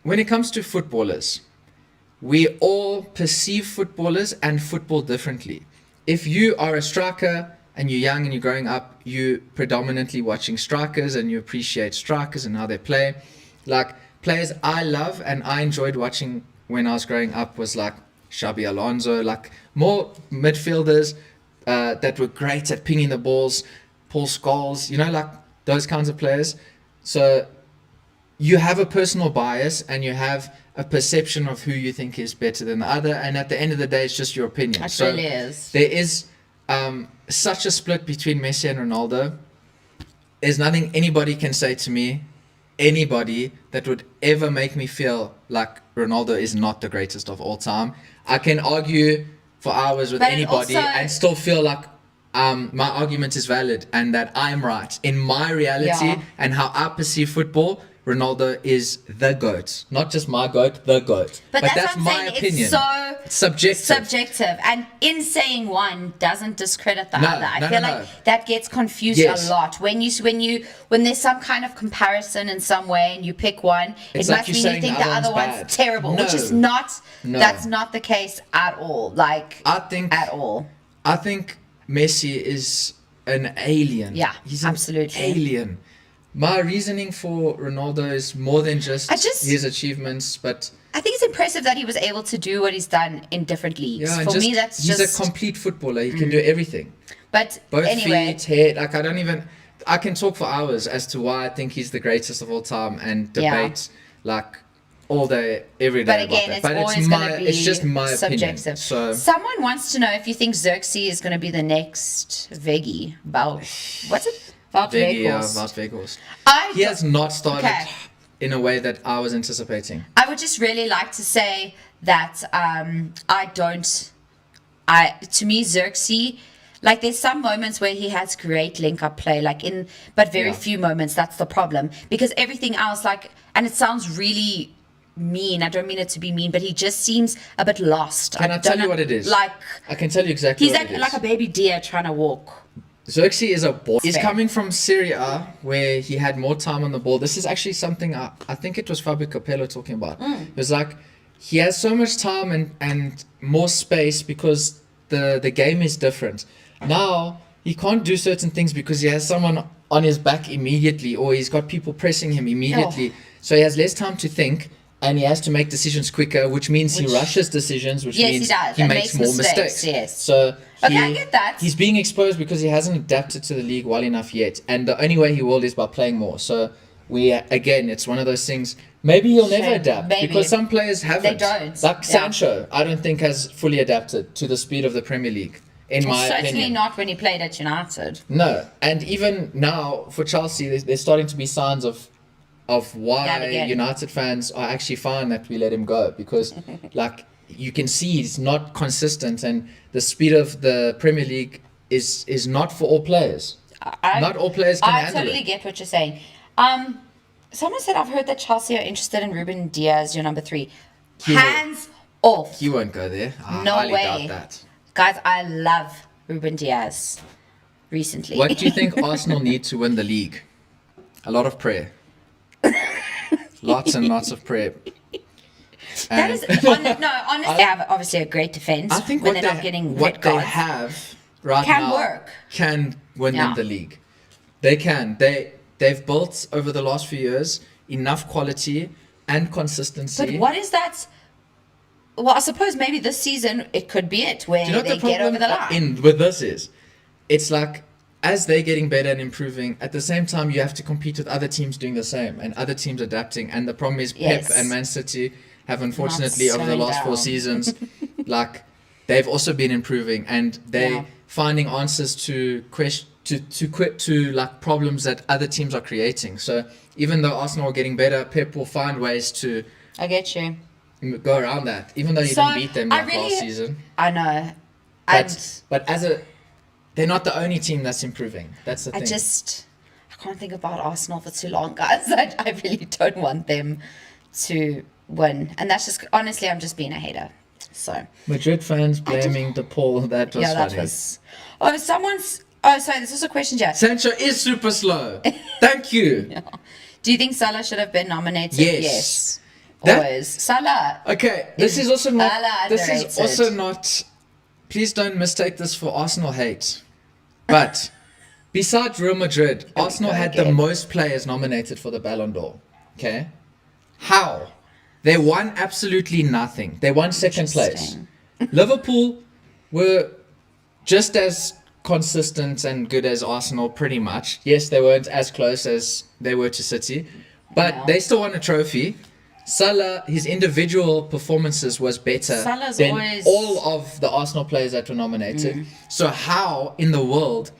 Speaker 1: when it comes to footballers, we all perceive footballers and football differently. If you are a striker and you're young and you're growing up, you predominantly watching strikers and you appreciate strikers and how they play. Like players I love and I enjoyed watching when I was growing up was like Xabi Alonso, like more midfielders that were great at pinging the balls, Paul Scholes, you know, like those kinds of players. So you have a personal bias and you have a perception of who you think is better than the other, and at the end of the day it's just your opinion.
Speaker 2: It
Speaker 1: So
Speaker 2: really is.
Speaker 1: there is such a split between Messi and Ronaldo. There's nothing anybody can say to me, anybody, that would ever make me feel like Ronaldo is not the greatest of all time. I can argue for hours with
Speaker 2: But it
Speaker 1: anybody
Speaker 2: also-
Speaker 1: and still feel like my argument is valid and that I'm right. In my reality
Speaker 2: Yeah.
Speaker 1: and how I perceive football, Ronaldo is the GOAT. Not just my GOAT, the GOAT.
Speaker 2: But that's what I'm
Speaker 1: my
Speaker 2: saying.
Speaker 1: opinion.
Speaker 2: It's so
Speaker 1: subjective.
Speaker 2: subjective, and in saying one doesn't discredit the
Speaker 1: No,
Speaker 2: other. I
Speaker 1: no,
Speaker 2: feel
Speaker 1: no,
Speaker 2: like
Speaker 1: no.
Speaker 2: that gets confused
Speaker 1: Yes.
Speaker 2: a lot when there's some kind of comparison in some way, and you pick one.
Speaker 1: It's
Speaker 2: it
Speaker 1: like
Speaker 2: must
Speaker 1: you're
Speaker 2: mean you
Speaker 1: saying
Speaker 2: think
Speaker 1: the
Speaker 2: the
Speaker 1: other
Speaker 2: other
Speaker 1: one's
Speaker 2: one's
Speaker 1: bad.
Speaker 2: terrible, which
Speaker 1: No.
Speaker 2: is not.
Speaker 1: No.
Speaker 2: That's not the case at all. Like
Speaker 1: I think
Speaker 2: at all.
Speaker 1: I think Messi is an alien.
Speaker 2: Yeah,
Speaker 1: He's
Speaker 2: absolutely.
Speaker 1: an alien. My reasoning for Ronaldo is more than just
Speaker 2: just-
Speaker 1: his achievements, but
Speaker 2: I think it's impressive that he was able to do what he's done in different leagues.
Speaker 1: yeah, and
Speaker 2: For
Speaker 1: just,
Speaker 2: me, that's
Speaker 1: he's
Speaker 2: just.
Speaker 1: a complete footballer. He can do everything.
Speaker 2: But
Speaker 1: Both
Speaker 2: anyway,
Speaker 1: feet, head. Like I can talk for hours as to why I think he's the greatest of all time and
Speaker 2: Yeah.
Speaker 1: debate like all day, every day.
Speaker 2: but again,
Speaker 1: about
Speaker 2: it's
Speaker 1: that. But
Speaker 2: always going to be
Speaker 1: it's just my opinion.
Speaker 2: subjective.
Speaker 1: So
Speaker 2: Someone wants to know if you think Xerxes is going to be the next Veggie. What's it?
Speaker 1: Veggie,
Speaker 2: Valtveghorst.
Speaker 1: Valtveghorst. He has not started
Speaker 2: Okay.
Speaker 1: in a way that I was anticipating.
Speaker 2: I would just really like to say that to me, Xerxes, like there's some moments where he has great link-up play, but very
Speaker 1: Yeah.
Speaker 2: few moments. That's the problem. Because everything else, and it sounds really mean. I don't mean it to be mean, but he just seems a bit lost.
Speaker 1: Can I tell you what it is?
Speaker 2: Like,
Speaker 1: I can tell you exactly
Speaker 2: he's
Speaker 1: what it is.
Speaker 2: like a baby deer trying to walk.
Speaker 1: Xerxes is a ball. He's
Speaker 2: Fair.
Speaker 1: coming from Serie A, where he had more time on the ball. This is actually something I think it was Fabio Capello talking about. It was like he has so much time and more space because the game is different. Now he can't do certain things because he has someone on his back immediately, or he's got people pressing him immediately. So he has less time to think. And he has to make decisions quicker, which means he rushes decisions, which
Speaker 2: Yes, he
Speaker 1: means
Speaker 2: does,
Speaker 1: he
Speaker 2: and
Speaker 1: makes more mistakes.
Speaker 2: yes.
Speaker 1: So
Speaker 2: Okay, I get that.
Speaker 1: he's being exposed because he hasn't adapted to the league well enough yet. And the only way he will is by playing more. So again, it's one of those things. Maybe he'll never
Speaker 2: Shame.
Speaker 1: adapt
Speaker 2: Maybe.
Speaker 1: because some players haven't.
Speaker 2: don't.
Speaker 1: Like
Speaker 2: Yeah.
Speaker 1: Sancho, I don't think has fully adapted to the speed of the Premier League, in my
Speaker 2: Certainly
Speaker 1: opinion.
Speaker 2: not when he played at United.
Speaker 1: No, and even now for Chelsea, there's starting to be signs of why
Speaker 2: That again.
Speaker 1: United fans are actually fine that we let him go, because like you can see he's not consistent, and the speed of the Premier League is not for all players. Not all players can
Speaker 2: I
Speaker 1: handle
Speaker 2: totally
Speaker 1: it.
Speaker 2: get what you're saying. Someone said I've heard that Chelsea are interested in Ruben Diaz, your number 3.
Speaker 1: He will-
Speaker 2: Hands off.
Speaker 1: He won't go there. I
Speaker 2: No
Speaker 1: highly
Speaker 2: way.
Speaker 1: doubt that.
Speaker 2: Guys, I love Ruben Diaz recently.
Speaker 1: What do you think Arsenal need to win the league? A lot of prayer. Lots and lots of prayer.
Speaker 2: That
Speaker 1: And-
Speaker 2: is honestly, they have obviously a great defense
Speaker 1: I think
Speaker 2: when
Speaker 1: what
Speaker 2: they're not getting
Speaker 1: what
Speaker 2: red
Speaker 1: they
Speaker 2: cards.
Speaker 1: have right
Speaker 2: Can
Speaker 1: now
Speaker 2: work.
Speaker 1: can win
Speaker 2: Yeah.
Speaker 1: them the league. They can. They've built over the last few years enough quality and consistency.
Speaker 2: But what is that? Well, I suppose maybe this season it could be it where
Speaker 1: Do you know what
Speaker 2: they
Speaker 1: the
Speaker 2: get over
Speaker 1: problem
Speaker 2: the line.
Speaker 1: with this is? It's like as they're getting better and improving, at the same time you have to compete with other teams doing the same and other teams adapting. And the problem is
Speaker 2: Yes.
Speaker 1: Pep and Man City have unfortunately over the
Speaker 2: slowing
Speaker 1: last 4
Speaker 2: down.
Speaker 1: seasons, like they've also been improving and they're
Speaker 2: Yeah.
Speaker 1: finding answers to like problems that other teams are creating. So even though Arsenal are getting better, Pep will find ways to
Speaker 2: I get you.
Speaker 1: go around that. Even though you
Speaker 2: So,
Speaker 1: didn't beat them
Speaker 2: I
Speaker 1: like last season,
Speaker 2: I know. And
Speaker 1: but they're not the only team that's improving. That's the thing.
Speaker 2: I can't think about Arsenal for too long, guys. I really don't want them to win. And that's just, honestly, I'm just being a hater. So,
Speaker 1: Madrid fans blaming De Paul. That was
Speaker 2: yeah, that
Speaker 1: funny.
Speaker 2: was. Oh, sorry, there's also a question here.
Speaker 1: Sancho is super slow. Thank you.
Speaker 2: Do you think Salah should have been nominated?
Speaker 1: Yes.
Speaker 2: Always. Salah.
Speaker 1: Okay, this is also not.
Speaker 2: Salah
Speaker 1: This is
Speaker 2: underrated.
Speaker 1: also not. Please don't mistake this for Arsenal hate. But besides Real Madrid, Arsenal had the
Speaker 2: again.
Speaker 1: most players nominated for the Ballon d'Or. Okay, how? They won absolutely nothing. They won second place.
Speaker 2: Interesting.
Speaker 1: Liverpool were just as consistent and good as Arsenal, pretty much. Yes, they weren't as close as they were to City, but
Speaker 2: Yeah.
Speaker 1: they still won a trophy. Salah, his individual performances was better
Speaker 2: Salah's
Speaker 1: than
Speaker 2: always-
Speaker 1: all of the Arsenal players that were nominated. So how in the world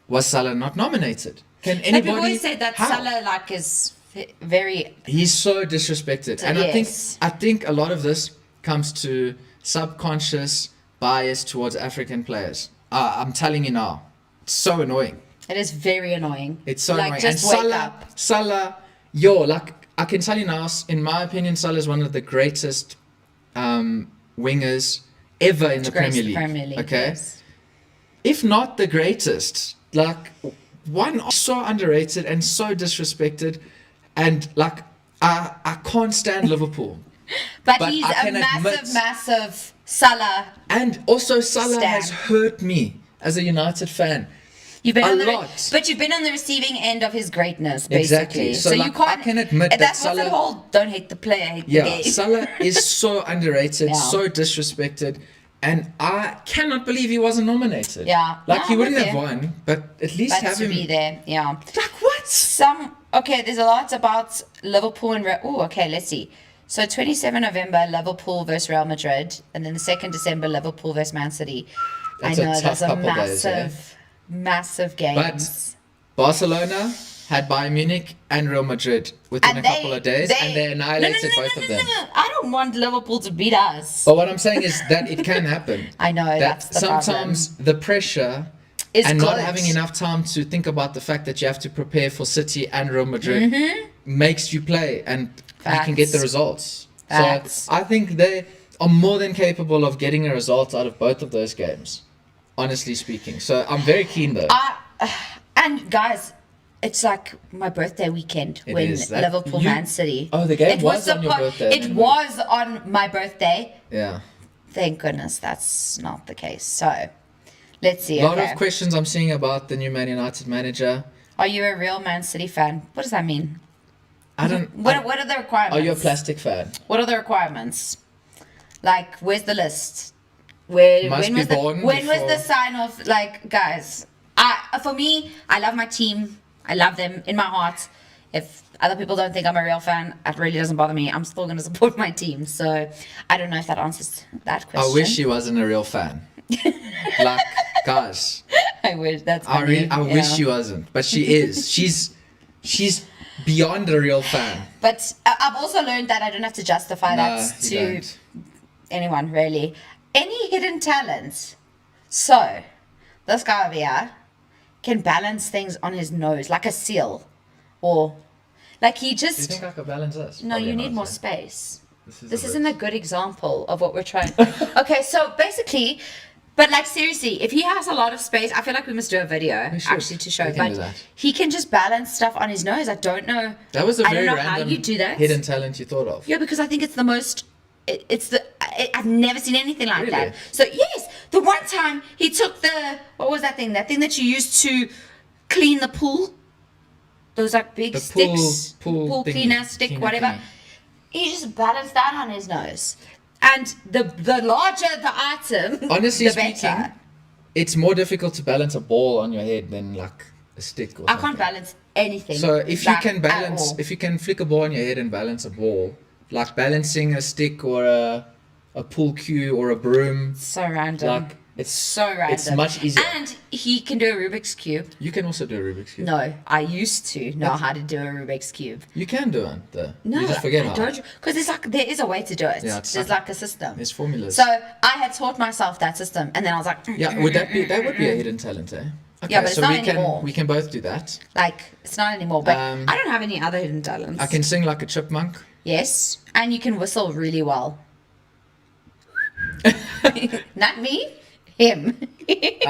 Speaker 1: was Salah not nominated? Can
Speaker 2: But
Speaker 1: anybody?
Speaker 2: people always say that
Speaker 1: how?
Speaker 2: Salah is very.
Speaker 1: He's so disrespected, and
Speaker 2: Yes.
Speaker 1: I think a lot of this comes to subconscious bias towards African players. I'm telling you now, it's so annoying.
Speaker 2: It is very annoying.
Speaker 1: It's so annoying.
Speaker 2: Just
Speaker 1: And
Speaker 2: wake up.
Speaker 1: Salah, like I can tell you now, in my opinion, Salah is one of the greatest wingers ever in the
Speaker 2: Grace
Speaker 1: Premier
Speaker 2: the
Speaker 1: League.
Speaker 2: Premier League,
Speaker 1: Okay,
Speaker 2: yes.
Speaker 1: if not the greatest, like one so underrated and so disrespected, and like I can't stand Liverpool.
Speaker 2: But,
Speaker 1: But
Speaker 2: he's
Speaker 1: I
Speaker 2: a
Speaker 1: can admit-
Speaker 2: massive Salah.
Speaker 1: And also Salah
Speaker 2: Stan.
Speaker 1: has hurt me as a United fan.
Speaker 2: You've been
Speaker 1: A
Speaker 2: on the
Speaker 1: lot.
Speaker 2: but you've been on the receiving end of his greatness, basically.
Speaker 1: Exactly. So,
Speaker 2: you
Speaker 1: like,
Speaker 2: can't.
Speaker 1: I can admit that
Speaker 2: that's what's the
Speaker 1: Salah-
Speaker 2: whole don't hate the player, hate the
Speaker 1: Yeah,
Speaker 2: game.
Speaker 1: Salah is so underrated,
Speaker 2: Yeah.
Speaker 1: so disrespected, and I cannot believe he wasn't nominated.
Speaker 2: Yeah.
Speaker 1: Like
Speaker 2: No,
Speaker 1: he
Speaker 2: I'm
Speaker 1: wouldn't
Speaker 2: with
Speaker 1: have
Speaker 2: you.
Speaker 1: won, but at least
Speaker 2: But
Speaker 1: have
Speaker 2: to
Speaker 1: him.
Speaker 2: be there, yeah.
Speaker 1: Like what?
Speaker 2: Okay, there's a lot about Liverpool and oh, okay, let's see. So 27 November, Liverpool versus Real Madrid, and then the 2nd December, Liverpool versus Man City.
Speaker 1: That's a
Speaker 2: I know
Speaker 1: tough
Speaker 2: those are
Speaker 1: couple days,
Speaker 2: massive games.
Speaker 1: Barcelona had Bayern Munich and Real Madrid within a couple of days, and they annihilated both of them.
Speaker 2: No. I don't want Liverpool to beat us.
Speaker 1: But what I'm saying is that it can happen.
Speaker 2: I know,
Speaker 1: That
Speaker 2: that's the
Speaker 1: sometimes the pressure
Speaker 2: Is
Speaker 1: and not
Speaker 2: good.
Speaker 1: having enough time to think about the fact that you have to prepare for City and Real Madrid makes you play, and you can get the
Speaker 2: Facts.
Speaker 1: results.
Speaker 2: Facts.
Speaker 1: So I think they are more than capable of getting a result out of both of those games, honestly speaking. So I'm very keen though.
Speaker 2: And guys, it's like my birthday weekend
Speaker 1: It
Speaker 2: when
Speaker 1: is. That-
Speaker 2: Liverpool
Speaker 1: you-
Speaker 2: Man City.
Speaker 1: Oh, the game was on your birthday,
Speaker 2: It
Speaker 1: then.
Speaker 2: was on my birthday.
Speaker 1: Yeah.
Speaker 2: Thank goodness that's not the case. So, let's see.
Speaker 1: A lot
Speaker 2: okay.
Speaker 1: of questions I'm seeing about the new Man United manager.
Speaker 2: Are you a real Man City fan? What does that mean?
Speaker 1: I don't.
Speaker 2: What are the requirements?
Speaker 1: Are you a plastic fan?
Speaker 2: What are the requirements? Like, where's the list? When
Speaker 1: Must
Speaker 2: was
Speaker 1: be born
Speaker 2: when was
Speaker 1: before-
Speaker 2: the sign off? Like, guys, for me, I love my team. I love them in my heart. If other people don't think I'm a real fan, that really doesn't bother me. I'm still going to support my team. So I don't know if that answers that question.
Speaker 1: I wish she wasn't a real fan. Like, guys,
Speaker 2: I wish that's.
Speaker 1: I
Speaker 2: funny.
Speaker 1: wish
Speaker 2: Yeah.
Speaker 1: she wasn't, but she is. She's beyond a real fan.
Speaker 2: But I've also learned that I don't have to justify
Speaker 1: No,
Speaker 2: that
Speaker 1: you
Speaker 2: to
Speaker 1: don't.
Speaker 2: anyone really. Any hidden talents. So, this guy over here can balance things on his nose like a seal, or like he
Speaker 1: Do you
Speaker 2: just.
Speaker 1: think I could balance this?
Speaker 2: No,
Speaker 1: Probably
Speaker 2: you need
Speaker 1: not,
Speaker 2: more
Speaker 1: eh?
Speaker 2: space.
Speaker 1: This is
Speaker 2: This
Speaker 1: a
Speaker 2: isn't
Speaker 1: bit-
Speaker 2: a good example of what we're trying. Okay, so basically, but like seriously, if he has a lot of space, I feel like we must do a video
Speaker 1: We should.
Speaker 2: actually to show.
Speaker 1: We can do
Speaker 2: But
Speaker 1: that.
Speaker 2: he can just balance stuff on his nose. I don't know.
Speaker 1: That was a
Speaker 2: I
Speaker 1: very
Speaker 2: don't know how
Speaker 1: random
Speaker 2: you do that.
Speaker 1: hidden talent you thought of.
Speaker 2: Yeah, because I think it's the most. I've never seen anything like
Speaker 1: Really?
Speaker 2: that. So yes, the one time he took what was that thing? That thing that you used to clean the pool. Those like big
Speaker 1: The
Speaker 2: sticks,
Speaker 1: pool thingy,
Speaker 2: cleaner stick,
Speaker 1: cleaner
Speaker 2: whatever.
Speaker 1: thingy.
Speaker 2: He just balanced that on his nose, and the larger the item,
Speaker 1: Honestly
Speaker 2: the
Speaker 1: speaking,
Speaker 2: better.
Speaker 1: it's more difficult to balance a ball on your head than like a stick or
Speaker 2: I
Speaker 1: something.
Speaker 2: can't balance anything.
Speaker 1: So if you
Speaker 2: like,
Speaker 1: can
Speaker 2: at
Speaker 1: balance,
Speaker 2: all.
Speaker 1: if you can flick a ball on your head and balance a ball, like balancing a stick or a pool cue or a broom,
Speaker 2: So random.
Speaker 1: like it's
Speaker 2: So random.
Speaker 1: It's much easier.
Speaker 2: And he can do a Rubik's Cube.
Speaker 1: You can also do a Rubik's cube.
Speaker 2: No, I used to know how to do a Rubik's Cube.
Speaker 1: You can do it though.
Speaker 2: No,
Speaker 1: You just forget
Speaker 2: I
Speaker 1: how.
Speaker 2: don't. Because there is a way to do it.
Speaker 1: Yeah, it's
Speaker 2: There's like a system.
Speaker 1: There's formulas.
Speaker 2: So I had taught myself that system, and then I was like,
Speaker 1: yeah, that would be a hidden talent, eh? Okay,
Speaker 2: Yeah, but it's
Speaker 1: so
Speaker 2: not
Speaker 1: we
Speaker 2: anymore.
Speaker 1: can both do that.
Speaker 2: like it's not anymore. But
Speaker 1: Um,
Speaker 2: I don't have any other hidden talents.
Speaker 1: I can sing like a chipmunk.
Speaker 2: Yes, and you can whistle really well. Not me, him. let's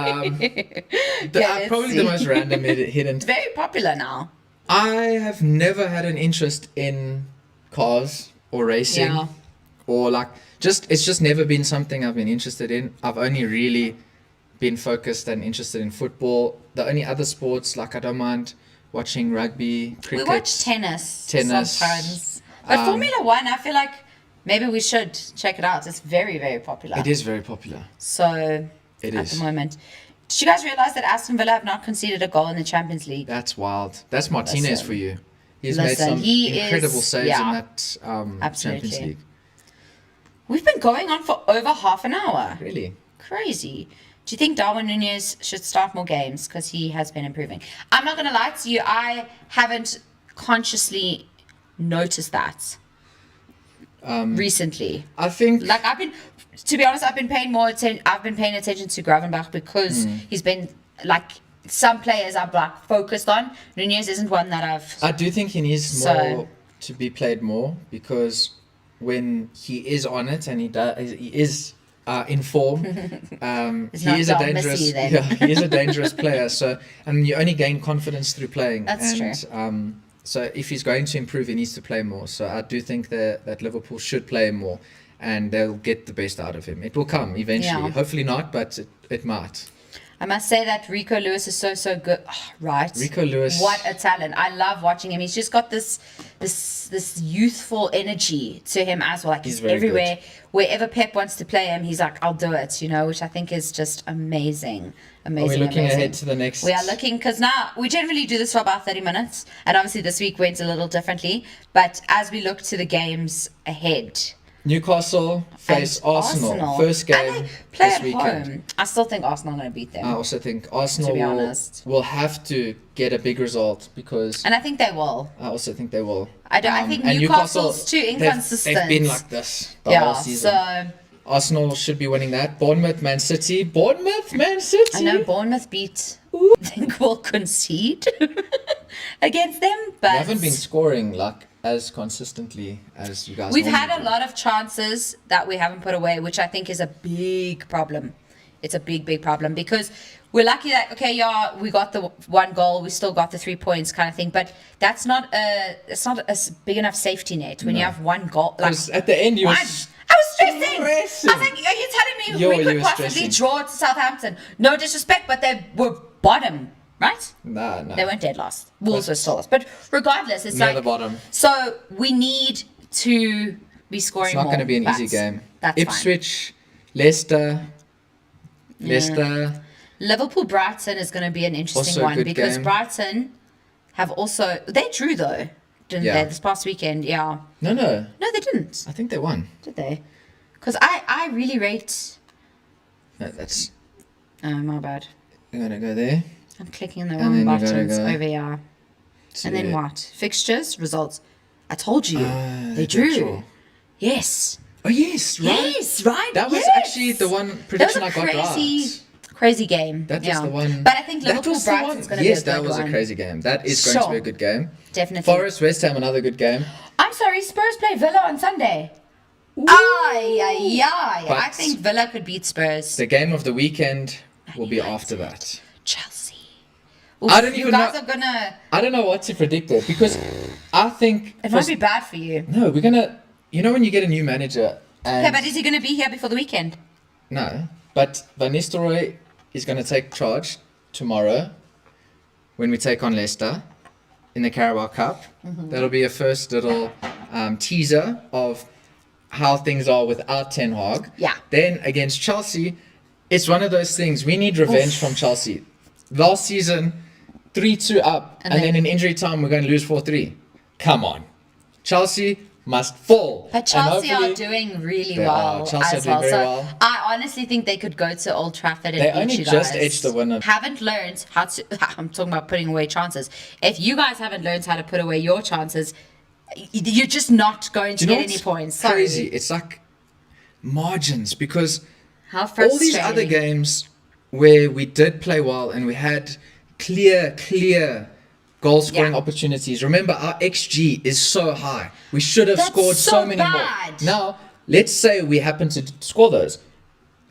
Speaker 1: Probably
Speaker 2: see.
Speaker 1: the most random hidden.
Speaker 2: It's very popular now.
Speaker 1: I have never had an interest in cars or racing,
Speaker 2: Yeah.
Speaker 1: or like it's just never been something I've been interested in. I've only really been focused and interested in football. The only other sports, like I don't mind watching rugby, cricket.
Speaker 2: We watch tennis
Speaker 1: Tennis.
Speaker 2: sometimes. But Formula One, I feel like maybe we should check it out. It's very, very popular.
Speaker 1: It is very popular.
Speaker 2: So,
Speaker 1: It
Speaker 2: at
Speaker 1: is.
Speaker 2: the moment. Did you guys realize that Aston Villa have not conceded a goal in the Champions League?
Speaker 1: That's wild. That's Martinez
Speaker 2: Listen.
Speaker 1: for you. He's
Speaker 2: Listen,
Speaker 1: made some
Speaker 2: he
Speaker 1: incredible
Speaker 2: is-
Speaker 1: saves
Speaker 2: yeah,
Speaker 1: in that
Speaker 2: absolutely.
Speaker 1: Champions League.
Speaker 2: We've been going on for over half an hour.
Speaker 1: Really?
Speaker 2: Crazy. Do you think Darwin Nunez should start more games? Because he has been improving. I'm not going to lie to you. I haven't consciously noticed that recently.
Speaker 1: I think
Speaker 2: Like to be honest, I've been paying more attention. I've been paying attention to Gravenbach because he's been like some players I've like focused on. Nunez isn't one that
Speaker 1: I do think he needs
Speaker 2: So-
Speaker 1: more to be played more, because when he is on it and he is in form,
Speaker 2: It's
Speaker 1: he
Speaker 2: not
Speaker 1: is a
Speaker 2: Dom
Speaker 1: dangerous
Speaker 2: Messi then.
Speaker 1: yeah, he is a dangerous player. So, and you only gain confidence through playing.
Speaker 2: That's
Speaker 1: and,
Speaker 2: true.
Speaker 1: So if he's going to improve, he needs to play more. So I do think that Liverpool should play him more, and they'll get the best out of him. It will come eventually.
Speaker 2: Yeah.
Speaker 1: Hopefully not, but it might.
Speaker 2: I must say that Rico Lewis is so good. Oh, right.
Speaker 1: Rico Lewis.
Speaker 2: What a talent. I love watching him. He's just got this youthful energy to him as well. Like
Speaker 1: He's
Speaker 2: he's
Speaker 1: very
Speaker 2: everywhere. Wherever Pep wants to play him, he's like, I'll do it, which I think is just amazing. Amazing.
Speaker 1: Are we looking
Speaker 2: amazing.
Speaker 1: ahead to the next?
Speaker 2: We are looking, because now we generally do this for about 30 minutes. And obviously this week went a little differently. But as we look to the games ahead,
Speaker 1: Newcastle face
Speaker 2: and
Speaker 1: Arsenal. First game
Speaker 2: and they play
Speaker 1: this
Speaker 2: at
Speaker 1: weekend.
Speaker 2: home. I still think Arsenal are going to beat them.
Speaker 1: I also think Arsenal
Speaker 2: To be honest.
Speaker 1: will have to get a big result, because
Speaker 2: And I think they will.
Speaker 1: I also think they will.
Speaker 2: I think
Speaker 1: and
Speaker 2: Newcastle's too
Speaker 1: they've-
Speaker 2: inconsistent.
Speaker 1: They've been like this the
Speaker 2: Yeah,
Speaker 1: whole season.
Speaker 2: so
Speaker 1: Arsenal should be winning that. Bournemouth, Man City. Bournemouth, Man City.
Speaker 2: I know Bournemouth beat. I think we'll concede against them, but
Speaker 1: We haven't been scoring like as consistently as you guys.
Speaker 2: we've
Speaker 1: normally
Speaker 2: had a
Speaker 1: do.
Speaker 2: lot of chances that we haven't put away, which I think is a big problem. It's a big problem, because we're lucky that we got the one goal, we still got the 3 points kind of thing, but it's not a big enough safety net when you have one goal. Like,
Speaker 1: 'Cause at the end you
Speaker 2: one.
Speaker 1: was
Speaker 2: I was stressing.
Speaker 1: stressing.
Speaker 2: I was like, are you telling me
Speaker 1: You
Speaker 2: we could
Speaker 1: were
Speaker 2: possibly
Speaker 1: stressing.
Speaker 2: draw to Southampton? No disrespect, but they were bottom, right?
Speaker 1: no.
Speaker 2: They weren't dead last. Wolves were still lost. But regardless, it's
Speaker 1: Near
Speaker 2: like
Speaker 1: the bottom.
Speaker 2: So we need to be scoring
Speaker 1: It's not
Speaker 2: more.
Speaker 1: going to be an easy
Speaker 2: but
Speaker 1: game.
Speaker 2: That's fine.
Speaker 1: Ipswich, Leicester.
Speaker 2: Liverpool Brighton is going to be an interesting
Speaker 1: Also a
Speaker 2: one,
Speaker 1: good
Speaker 2: because
Speaker 1: game.
Speaker 2: Brighton have also they drew though, didn't
Speaker 1: Yeah.
Speaker 2: they? This past weekend, yeah.
Speaker 1: No.
Speaker 2: No, they didn't.
Speaker 1: I think they won.
Speaker 2: Did they? Because I really rate.
Speaker 1: No, that's.
Speaker 2: Oh, my bad.
Speaker 1: I'm gonna go there.
Speaker 2: I'm clicking on the
Speaker 1: And
Speaker 2: wrong
Speaker 1: then you gotta
Speaker 2: buttons
Speaker 1: go
Speaker 2: over here. And then
Speaker 1: to-
Speaker 2: what? Fixtures, results. I told you.
Speaker 1: Ah,
Speaker 2: they
Speaker 1: did
Speaker 2: drew.
Speaker 1: draw.
Speaker 2: Yes.
Speaker 1: Oh yes, right.
Speaker 2: Yes, right.
Speaker 1: That was
Speaker 2: yes.
Speaker 1: actually the one
Speaker 2: That was
Speaker 1: prediction
Speaker 2: a
Speaker 1: I got
Speaker 2: crazy,
Speaker 1: right.
Speaker 2: crazy game.
Speaker 1: That was
Speaker 2: yeah.
Speaker 1: the one.
Speaker 2: But I think
Speaker 1: that
Speaker 2: Liverpool
Speaker 1: was the one.
Speaker 2: Brighton's going to
Speaker 1: Yes,
Speaker 2: be a
Speaker 1: that
Speaker 2: good
Speaker 1: was
Speaker 2: one.
Speaker 1: a crazy game. That is going to
Speaker 2: Sure.
Speaker 1: be a good game.
Speaker 2: Definitely.
Speaker 1: Forest West Ham, another good game.
Speaker 2: I'm sorry, Spurs play Villa on Sunday. Ay, ay, ay.
Speaker 1: But-
Speaker 2: I think Villa could beat Spurs.
Speaker 1: The game of the weekend will be after that.
Speaker 2: Chelsea.
Speaker 1: I don't
Speaker 2: you
Speaker 1: even
Speaker 2: guys
Speaker 1: know-
Speaker 2: are going to...
Speaker 1: I don't know what to predict there, because I think
Speaker 2: It might be bad for you.
Speaker 1: no, we're gonna. You know when you get a new manager and
Speaker 2: Okay, but is he going to be here before the weekend?
Speaker 1: no, but Van Nistelrooy is going to take charge tomorrow when we take on Leicester in the Carabao Cup.
Speaker 2: Mm-hmm.
Speaker 1: That'll be a first little teaser of how things are without Ten Hag.
Speaker 2: Yeah.
Speaker 1: Then against Chelsea, It's one of those things. We need revenge from Chelsea. Last season, 3-2 up, and then in injury time, we're going to lose 4-3. Come on. Chelsea must fall.
Speaker 2: But Chelsea
Speaker 1: And
Speaker 2: are
Speaker 1: hopefully
Speaker 2: doing really
Speaker 1: they
Speaker 2: well
Speaker 1: are. Chelsea
Speaker 2: as
Speaker 1: are doing
Speaker 2: well.
Speaker 1: very
Speaker 2: So
Speaker 1: well.
Speaker 2: I honestly think they could go to Old Trafford and
Speaker 1: They
Speaker 2: beat
Speaker 1: only
Speaker 2: you
Speaker 1: just
Speaker 2: guys.
Speaker 1: edged the winner.
Speaker 2: Haven't learned how to. I'm talking about putting away chances. If you guys haven't learned how to put away your chances, you're just not going to
Speaker 1: Do you know
Speaker 2: get any
Speaker 1: what's
Speaker 2: points. Sorry.
Speaker 1: crazy? It's like margins, because
Speaker 2: How frustrating.
Speaker 1: all these other games where we did play well and we had clear goal scoring opportunities. Remember, our XG is so high. We should have
Speaker 2: That's
Speaker 1: scored so many
Speaker 2: bad.
Speaker 1: more. Now, let's say we happen to score those.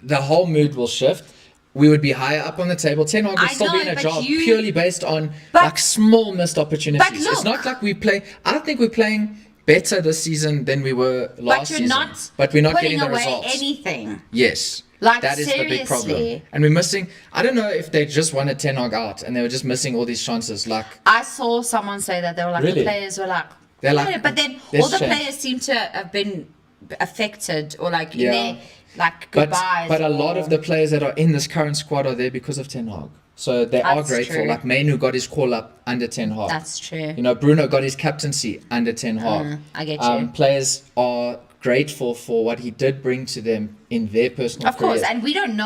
Speaker 1: The whole mood will shift. We would be higher up on the table. Ten Hag would
Speaker 2: I
Speaker 1: still be
Speaker 2: know,
Speaker 1: in a
Speaker 2: but
Speaker 1: job
Speaker 2: you-
Speaker 1: purely based on
Speaker 2: But-
Speaker 1: like small missed opportunities.
Speaker 2: But
Speaker 1: It's
Speaker 2: look.
Speaker 1: not like we play. I think we're playing better this season than we were last
Speaker 2: But you're
Speaker 1: season.
Speaker 2: not.
Speaker 1: But we're not
Speaker 2: putting
Speaker 1: getting the
Speaker 2: away
Speaker 1: results.
Speaker 2: anything.
Speaker 1: Yes.
Speaker 2: Like,
Speaker 1: that is the big problem.
Speaker 2: seriously.
Speaker 1: And we're missing. I don't know if they just wanted Ten Hag out and they were just missing all these chances. Like,
Speaker 2: I saw someone say that they were like
Speaker 1: Really?
Speaker 2: the players were like,
Speaker 1: They're
Speaker 2: yeah,
Speaker 1: like,
Speaker 2: but then
Speaker 1: let's
Speaker 2: all the
Speaker 1: change.
Speaker 2: players seem to have been affected or like in
Speaker 1: Yeah.
Speaker 2: their like
Speaker 1: but
Speaker 2: goodbyes.
Speaker 1: a lot
Speaker 2: or-
Speaker 1: of the players that are in this current squad are there because of Ten Hag. So they are
Speaker 2: That's
Speaker 1: grateful.
Speaker 2: true.
Speaker 1: Like Mainu got his call up under Ten Hag.
Speaker 2: That's true.
Speaker 1: You know, Bruno got his captaincy under Ten Hag.
Speaker 2: I get you.
Speaker 1: Players are grateful for what he did bring to them in their personal
Speaker 2: Of course,
Speaker 1: careers.
Speaker 2: and we don't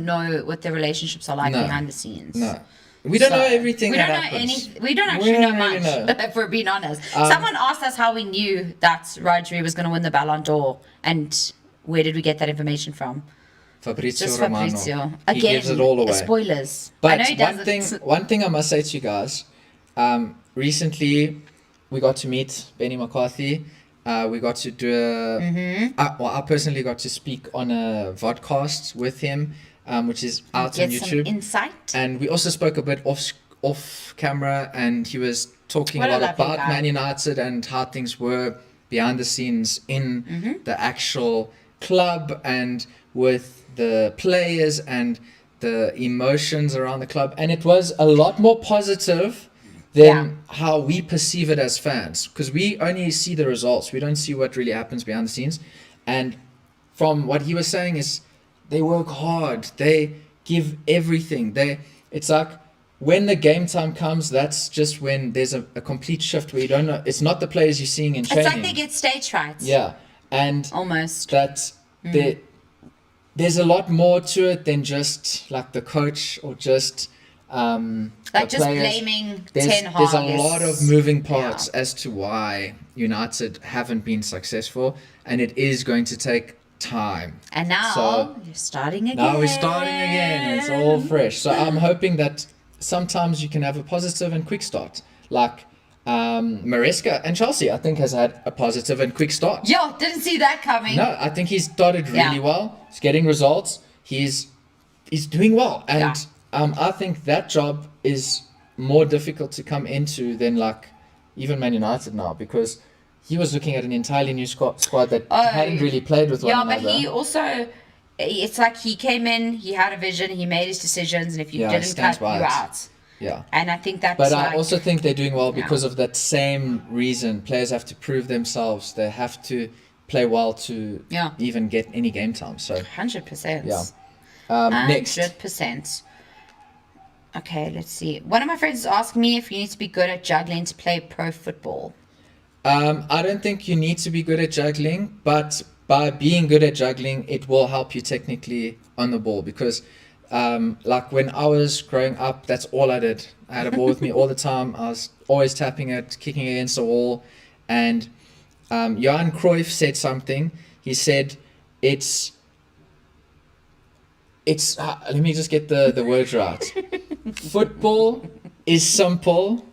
Speaker 2: know what the relationships are like
Speaker 1: No.
Speaker 2: behind the scenes.
Speaker 1: No. We don't
Speaker 2: So,
Speaker 1: know everything
Speaker 2: We
Speaker 1: that
Speaker 2: don't know
Speaker 1: happens.
Speaker 2: any. We don't actually know
Speaker 1: don't
Speaker 2: much.
Speaker 1: really know.
Speaker 2: If we're being honest, someone asked us how we knew that Rodri was going to win the Ballon d'Or, and where did we get that information from?
Speaker 1: Fabrizio
Speaker 2: Just
Speaker 1: Romano.
Speaker 2: Fabrizio.
Speaker 1: He
Speaker 2: Again,
Speaker 1: gives it all away.
Speaker 2: spoilers. I
Speaker 1: But
Speaker 2: know he does
Speaker 1: one thing I must say to you guys, recently we got to meet Benny McCarthy. We got to do I personally got to speak on a vodcast with him, which is out on
Speaker 2: Get some
Speaker 1: YouTube.
Speaker 2: insight.
Speaker 1: And we also spoke a bit off camera, and he was talking
Speaker 2: What
Speaker 1: a
Speaker 2: a
Speaker 1: lot
Speaker 2: lovely
Speaker 1: about
Speaker 2: guy.
Speaker 1: Man United and how things were behind the scenes in
Speaker 2: Mm-hmm.
Speaker 1: the actual club and with the players and the emotions around the club. And it was a lot more positive than how we perceive it as fans, because we only see the results. We don't see what really happens behind the scenes. And from what he was saying is they work hard, they give everything. It's like when the game time comes, that's just when there's a complete shift where you don't know. It's not the players you're seeing in training.
Speaker 2: It's like they get stage fright.
Speaker 1: Yeah, and
Speaker 2: Almost.
Speaker 1: that there's a lot more to it than just like the coach or just
Speaker 2: Like
Speaker 1: the
Speaker 2: just
Speaker 1: players.
Speaker 2: blaming
Speaker 1: There's
Speaker 2: Ten Hag.
Speaker 1: a lot of moving parts
Speaker 2: Yeah.
Speaker 1: as to why United haven't been successful, and it is going to take time.
Speaker 2: And now
Speaker 1: So-
Speaker 2: you're starting again.
Speaker 1: Now we're starting again. It's all fresh. So I'm hoping that sometimes you can have a positive and quick start. Like Maresca and Chelsea, I think, has had a positive and quick start.
Speaker 2: Yo, didn't see that coming.
Speaker 1: No, I think he's started really
Speaker 2: Yeah.
Speaker 1: well. He's getting results. He's doing well. And
Speaker 2: Yeah.
Speaker 1: I think that job is more difficult to come into than like even Man United now, because he was looking at an entirely new squad that hadn't really played with one
Speaker 2: Yeah,
Speaker 1: another.
Speaker 2: but he also, it's like he came in, he had a vision, he made his decisions, and if you
Speaker 1: Yeah,
Speaker 2: didn't
Speaker 1: stands
Speaker 2: cut, you
Speaker 1: by
Speaker 2: were
Speaker 1: it.
Speaker 2: out.
Speaker 1: Yeah.
Speaker 2: And I think that's
Speaker 1: But
Speaker 2: like,
Speaker 1: I also think they're doing well because of that same reason. Players have to prove themselves. They have to play well to
Speaker 2: Yeah.
Speaker 1: even get any game time. So
Speaker 2: 100%.
Speaker 1: Yeah. Next.
Speaker 2: 100%. Okay, let's see. One of my friends asked me if you need to be good at juggling to play pro football.
Speaker 1: I don't think you need to be good at juggling, but by being good at juggling, it will help you technically on the ball, because like when I was growing up, that's all I did. I had a ball with me all the time. I was always tapping it, kicking it against the wall. And Johan Cruyff said something. He said, it's let me just get the words right. Football is simple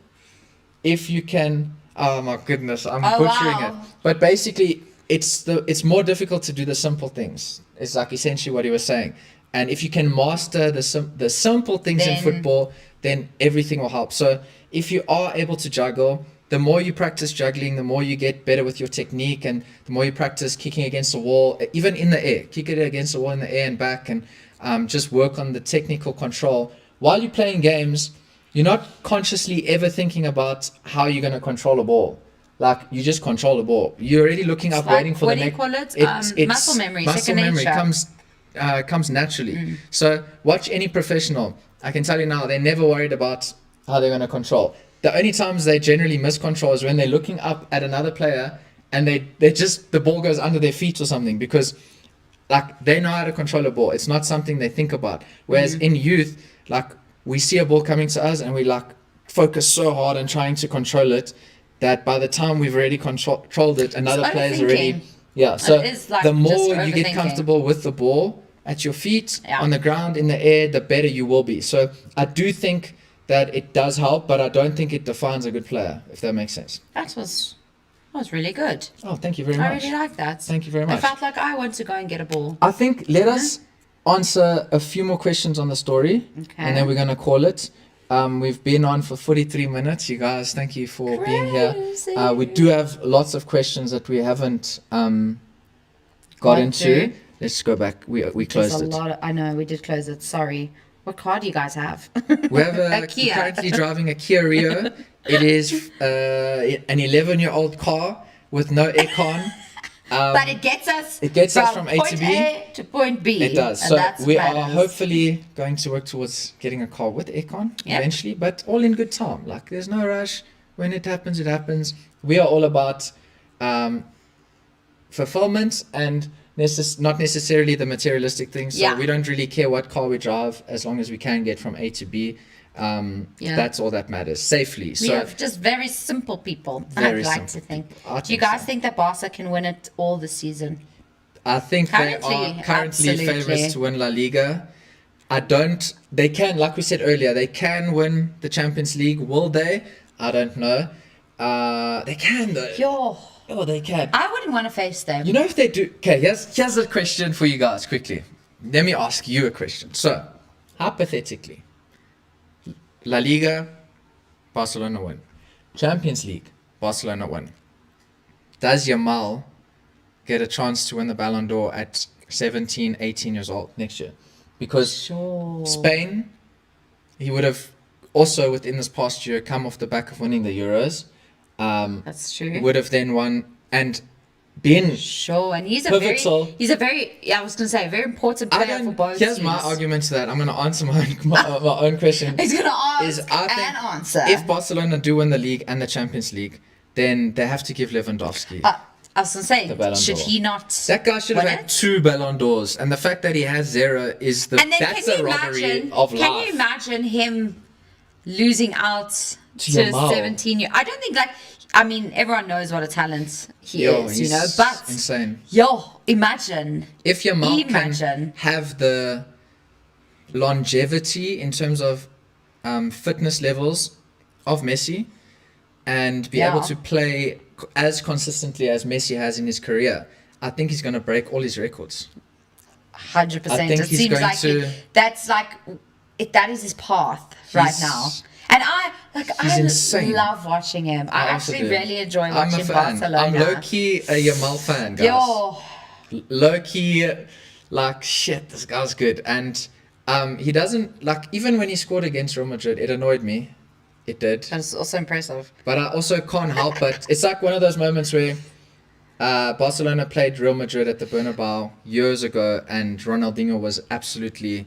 Speaker 1: if you can. Oh my goodness, I'm butchering
Speaker 2: wow.
Speaker 1: it. But basically, it's more difficult to do the simple things. It's like essentially what he was saying. And if you can master the simple things in
Speaker 2: Then-
Speaker 1: football, then everything will help. So if you are able to juggle, the more you practice juggling, the more you get better with your technique, and the more you practice kicking against the wall, even in the air, kick it against the wall in the air and back, and just work on the technical control. While you're playing games, you're not consciously ever thinking about how you're going to control a ball. Like, you just control the ball. You're already looking up,
Speaker 2: like,
Speaker 1: waiting for
Speaker 2: what
Speaker 1: the
Speaker 2: do you
Speaker 1: next.
Speaker 2: call it? Muscle memory,
Speaker 1: Muscle
Speaker 2: second
Speaker 1: memory
Speaker 2: nature.
Speaker 1: comes comes naturally. So watch any professional. I can tell you now, they're never worried about how they're going to control. The only times they generally miss control is when they're looking up at another player and they just, the ball goes under their feet or something, because like they know how to control a ball. It's not something they think about. Whereas in youth, like we see a ball coming to us and we like focus so hard on trying to control it that by the time we've already controlled it, another player's already. Yeah, so
Speaker 2: like
Speaker 1: the more
Speaker 2: just
Speaker 1: you get
Speaker 2: overthinking.
Speaker 1: comfortable with the ball at your feet, on the ground, in the air, the better you will be. So I do think that it does help, but I don't think it defines a good player, if that makes sense.
Speaker 2: That was really good.
Speaker 1: Oh, thank you very much.
Speaker 2: I really like that.
Speaker 1: Thank you very much.
Speaker 2: I felt like I want to go and get a ball.
Speaker 1: I think let us answer a few more questions on the story, and then we're going to call it. We've been on for 43 minutes. You guys, thank you for being here. We do have lots of questions that we haven't got into. Let's go back. We closed it.
Speaker 2: I know, we did close it. Sorry. What car do you guys have?
Speaker 1: We have
Speaker 2: A Kia.
Speaker 1: we're currently driving a Kia Rio. It is an 11-year-old car with no aircon.
Speaker 2: But it gets us
Speaker 1: from A to B.
Speaker 2: point A to point B.
Speaker 1: It does.
Speaker 2: And
Speaker 1: So
Speaker 2: that's
Speaker 1: we
Speaker 2: matters.
Speaker 1: are hopefully going to work towards getting a car with aircon eventually, but all in good time. Like there's no rush. When it happens, it happens. We are all about fulfillment and not necessarily the materialistic things. So we don't really care what car we drive as long as we can get from A to B. That's all that matters, safely.
Speaker 2: We are just very simple people.
Speaker 1: Very
Speaker 2: I'd like to
Speaker 1: simple
Speaker 2: think.
Speaker 1: people. I
Speaker 2: Do you
Speaker 1: think
Speaker 2: guys
Speaker 1: so.
Speaker 2: think that Barca can win it all this season?
Speaker 1: I think they are
Speaker 2: Currently,
Speaker 1: currently
Speaker 2: absolutely.
Speaker 1: favorites to win La Liga. They can, like we said earlier, they can win the Champions League. Will they? I don't know. They can though. Oh, they can.
Speaker 2: I wouldn't want to face them.
Speaker 1: You know if they do. Okay, here's a question for you guys quickly. Let me ask you a question. So, hypothetically, La Liga, Barcelona win. Champions League, Barcelona win. Does Yamal get a chance to win the Ballon d'Or at 17, 18 years old next year? Because Spain, he would have also within this past year come off the back of winning the Euros.
Speaker 2: That's true.
Speaker 1: Would have then won and been
Speaker 2: And he's
Speaker 1: pivotal.
Speaker 2: a very I was going to say a very important player for both
Speaker 1: Here's
Speaker 2: teams.
Speaker 1: my argument to that. I'm going to answer my own question.
Speaker 2: He's going to ask
Speaker 1: Is I think
Speaker 2: and answer.
Speaker 1: If Barcelona do win the league and the Champions League, then they have to give Lewandowski.
Speaker 2: I was going to say,
Speaker 1: Ballon
Speaker 2: should
Speaker 1: d'Or.
Speaker 2: he not?
Speaker 1: That guy should have
Speaker 2: win
Speaker 1: had
Speaker 2: it?
Speaker 1: 2 Ballon d'Ors, and the fact that he has 0 is
Speaker 2: And then
Speaker 1: that's
Speaker 2: can
Speaker 1: a
Speaker 2: you
Speaker 1: robbery
Speaker 2: imagine?
Speaker 1: of
Speaker 2: Can
Speaker 1: life.
Speaker 2: you imagine him losing out to
Speaker 1: Yamal.
Speaker 2: 17 year? I don't think I mean, everyone knows what a talent he is,
Speaker 1: he's
Speaker 2: but
Speaker 1: insane.
Speaker 2: imagine
Speaker 1: If Yamal
Speaker 2: Imagine.
Speaker 1: can have the longevity in terms of fitness levels of Messi and be able to play as consistently as Messi has in his career, I think he's going to break all his records.
Speaker 2: 100%.
Speaker 1: I think
Speaker 2: It
Speaker 1: he's
Speaker 2: seems
Speaker 1: going
Speaker 2: like
Speaker 1: to-
Speaker 2: that is his path right
Speaker 1: He's-
Speaker 2: now. And I
Speaker 1: insane.
Speaker 2: love watching him. I
Speaker 1: also
Speaker 2: actually
Speaker 1: do.
Speaker 2: really enjoy
Speaker 1: I'm a
Speaker 2: watching
Speaker 1: fan.
Speaker 2: Barcelona.
Speaker 1: I'm low-key a Yamal fan, guys.
Speaker 2: Yo,
Speaker 1: Low-key, like, shit, this guy's good. And he doesn't, like, even when he scored against Real Madrid, it annoyed me. It did.
Speaker 2: that's also impressive.
Speaker 1: But I also can't help but, it's like one of those moments where Barcelona played Real Madrid at the Bernabeu years ago, and Ronaldinho was absolutely,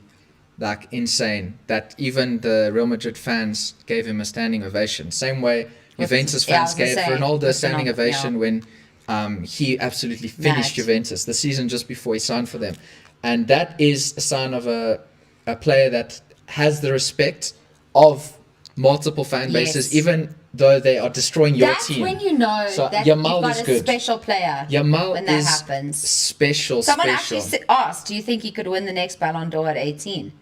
Speaker 1: like, insane. That even the Real Madrid fans gave him a standing ovation. Same way Juventus
Speaker 2: I
Speaker 1: fans
Speaker 2: was gonna
Speaker 1: gave
Speaker 2: say,
Speaker 1: Ronaldo a
Speaker 2: with
Speaker 1: standing
Speaker 2: Ronaldo,
Speaker 1: ovation when he absolutely finished
Speaker 2: Mad.
Speaker 1: Juventus the season just before he signed for them. And that is a sign of a player that has the respect of multiple fan bases,
Speaker 2: Yes.
Speaker 1: even though they are destroying your
Speaker 2: That's
Speaker 1: team.
Speaker 2: when you know
Speaker 1: So
Speaker 2: that
Speaker 1: Yamal
Speaker 2: you've got
Speaker 1: is
Speaker 2: a
Speaker 1: good.
Speaker 2: special player
Speaker 1: Yamal
Speaker 2: when that
Speaker 1: is
Speaker 2: happens.
Speaker 1: special.
Speaker 2: Someone actually asked, do you think he could win the next Ballon d'Or at 18?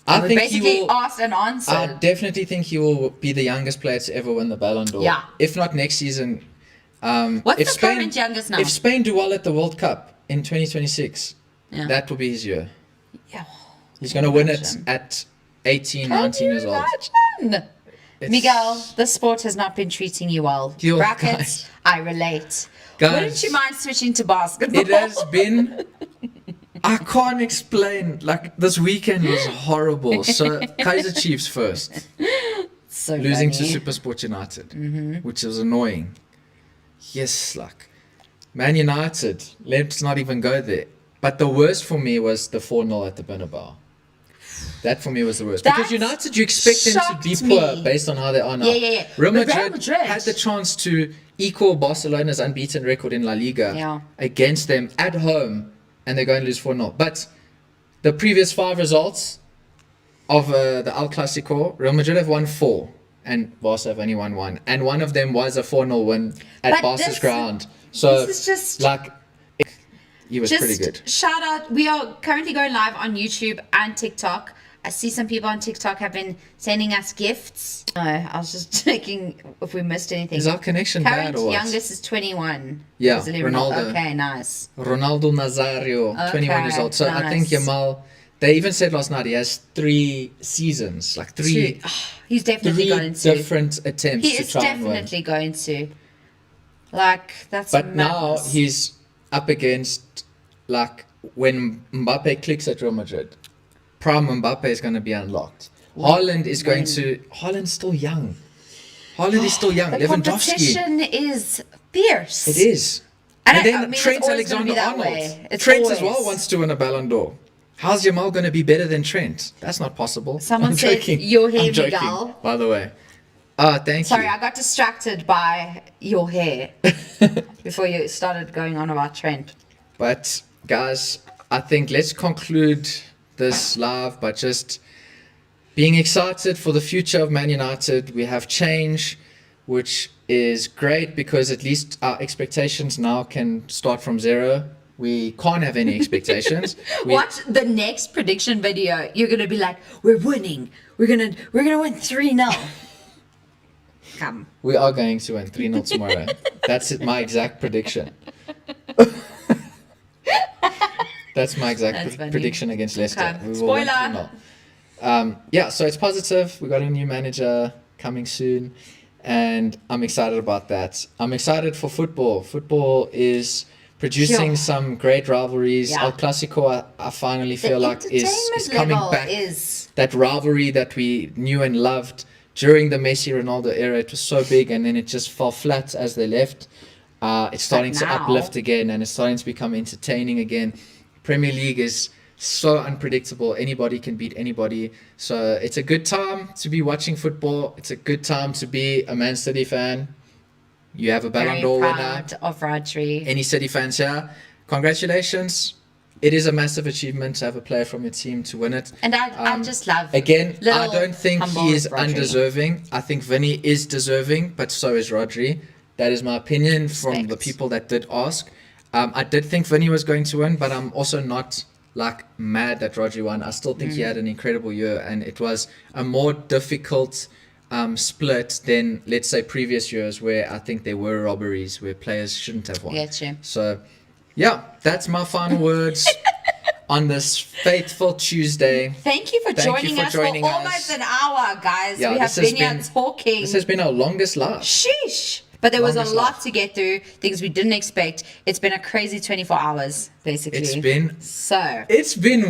Speaker 1: I
Speaker 2: We
Speaker 1: think he
Speaker 2: basically
Speaker 1: will.
Speaker 2: asked and answered.
Speaker 1: I definitely think he will be the youngest player to ever win the Ballon d'Or.
Speaker 2: Yeah.
Speaker 1: If not next season.
Speaker 2: What's
Speaker 1: if
Speaker 2: the current youngest now?
Speaker 1: If Spain do well at the World Cup in 2026,
Speaker 2: Yeah.
Speaker 1: that will be his year.
Speaker 2: Yeah.
Speaker 1: He's going to win it
Speaker 2: Imagine.
Speaker 1: at 18,
Speaker 2: Can
Speaker 1: 19
Speaker 2: you
Speaker 1: years old.
Speaker 2: imagine?
Speaker 1: It's-
Speaker 2: Miguel, the sport has not been treating you well.
Speaker 1: Yo,
Speaker 2: Brackets,
Speaker 1: guys.
Speaker 2: I relate.
Speaker 1: Guys.
Speaker 2: Wouldn't you mind switching to basketball?
Speaker 1: It has been. I can't explain. Like, this weekend was horrible. So, Kaiser Chiefs first.
Speaker 2: so
Speaker 1: Losing to
Speaker 2: funny.
Speaker 1: Supersport United, which was annoying. Yes, like Man United. Let's not even go there. But the worst for me was the 4-0 at the Bernabeu. That for me was the worst. Because
Speaker 2: That
Speaker 1: United, you expect them to be
Speaker 2: shocked
Speaker 1: poor
Speaker 2: me.
Speaker 1: based on how they are now.
Speaker 2: Yeah.
Speaker 1: Real
Speaker 2: But
Speaker 1: Madrid, had the chance to equal Barcelona's unbeaten record in La Liga against them at home, and they're going to lose 4-0. But the previous 5 results of the El Clasico, Real Madrid have won 4, and Barca have only won 1. And one of them was a 4-0 win at Barca's ground. So,
Speaker 2: this is just
Speaker 1: like, he was pretty good.
Speaker 2: Shout out. We are currently going live on YouTube and TikTok. I see some people on TikTok have been sending us gifts. No, I was just checking if we missed anything.
Speaker 1: Is our connection
Speaker 2: Current
Speaker 1: bad or what?
Speaker 2: youngest is 21.
Speaker 1: Yeah,
Speaker 2: Is it
Speaker 1: Ronaldo.
Speaker 2: Okay, nice.
Speaker 1: Ronaldo Nazario, 21 years
Speaker 2: Okay,
Speaker 1: old. So I think
Speaker 2: nice.
Speaker 1: Yamal, they even said last night he has 3 seasons, like 3
Speaker 2: He's definitely going to.
Speaker 1: different attempts
Speaker 2: He
Speaker 1: to
Speaker 2: is
Speaker 1: try and win.
Speaker 2: definitely going to. Like, that's
Speaker 1: But now
Speaker 2: madness.
Speaker 1: he's up against, like, when Mbappe clicks at Real Madrid, prime Mbappe is going to be unlocked. Haaland is going to... Haaland's still young. Haaland is still young.
Speaker 2: The
Speaker 1: Lewandowski.
Speaker 2: competition is fierce.
Speaker 1: It is.
Speaker 2: And
Speaker 1: And
Speaker 2: I
Speaker 1: then
Speaker 2: mean, it's
Speaker 1: Trent
Speaker 2: always gonna be that
Speaker 1: Alexander-Arnold.
Speaker 2: way. It's
Speaker 1: Trent as
Speaker 2: always.
Speaker 1: well wants to win a Ballon d'Or. How's Yamal going to be better than Trent? That's not possible.
Speaker 2: Someone
Speaker 1: I'm
Speaker 2: said,
Speaker 1: joking.
Speaker 2: "Your hair,
Speaker 1: I'm joking,
Speaker 2: Miguel."
Speaker 1: by the way. Thank
Speaker 2: Sorry,
Speaker 1: you.
Speaker 2: I got distracted by your hair before you started going on about Trent.
Speaker 1: But, guys, I think let's conclude this live by just being excited for the future of Man United. We have change, which is great because at least our expectations now can start from zero. We can't have any expectations.
Speaker 2: Watch the next prediction video. You're gonna be like, "We're winning. We're gonna win 3-0." Come.
Speaker 1: We are going to win 3-0 tomorrow. That's it, my exact prediction. That's my exact
Speaker 2: That's funny.
Speaker 1: prediction against Leicester.
Speaker 2: Okay.
Speaker 1: We will win
Speaker 2: Spoiler.
Speaker 1: 3-0. Yeah, so it's positive. We got a new manager coming soon, and I'm excited about that. I'm excited for football. Football is producing
Speaker 2: Sure.
Speaker 1: some great rivalries.
Speaker 2: Yeah.
Speaker 1: El Clasico, I finally
Speaker 2: The
Speaker 1: feel like is
Speaker 2: entertainment
Speaker 1: coming
Speaker 2: level
Speaker 1: back.
Speaker 2: is
Speaker 1: That rivalry that we knew and loved during the Messi Ronaldo era, it was so big, and then it just fell flat as they left. It's starting to
Speaker 2: now-
Speaker 1: uplift again, and it's starting to become entertaining again. Premier League is so unpredictable. Anybody can beat anybody. So it's a good time to be watching football. It's a good time to be a Man City fan. You have a Ballon
Speaker 2: very
Speaker 1: d'Or winner.
Speaker 2: proud of Rodri.
Speaker 1: Any City fans here, congratulations. It is a massive achievement to have a player from your team to win it.
Speaker 2: And I just love
Speaker 1: Again, I
Speaker 2: little
Speaker 1: don't think
Speaker 2: humble
Speaker 1: he is
Speaker 2: Rodri.
Speaker 1: undeserving. I think Vinny is deserving, but so is Rodri. That is my opinion from the
Speaker 2: Respect.
Speaker 1: people that did ask. I did think Vinny was going to win, but I'm also not like mad that Rodri won. I still think he had an incredible year, and it was a more difficult split than, let's say, previous years where I think there were robberies where players shouldn't have won.
Speaker 2: Get you.
Speaker 1: So, yeah, that's my final words on this faithful Tuesday.
Speaker 2: Thank you for
Speaker 1: Thank you
Speaker 2: joining
Speaker 1: for
Speaker 2: us
Speaker 1: joining
Speaker 2: for
Speaker 1: us.
Speaker 2: almost an hour, guys.
Speaker 1: Yeah,
Speaker 2: we have
Speaker 1: this has
Speaker 2: been here
Speaker 1: been-
Speaker 2: talking.
Speaker 1: This has been our longest live.
Speaker 2: Sheesh. But there was a
Speaker 1: Longest
Speaker 2: lot
Speaker 1: life.
Speaker 2: to get through, things we didn't expect. It's been a crazy 24 hours, basically.
Speaker 1: It's been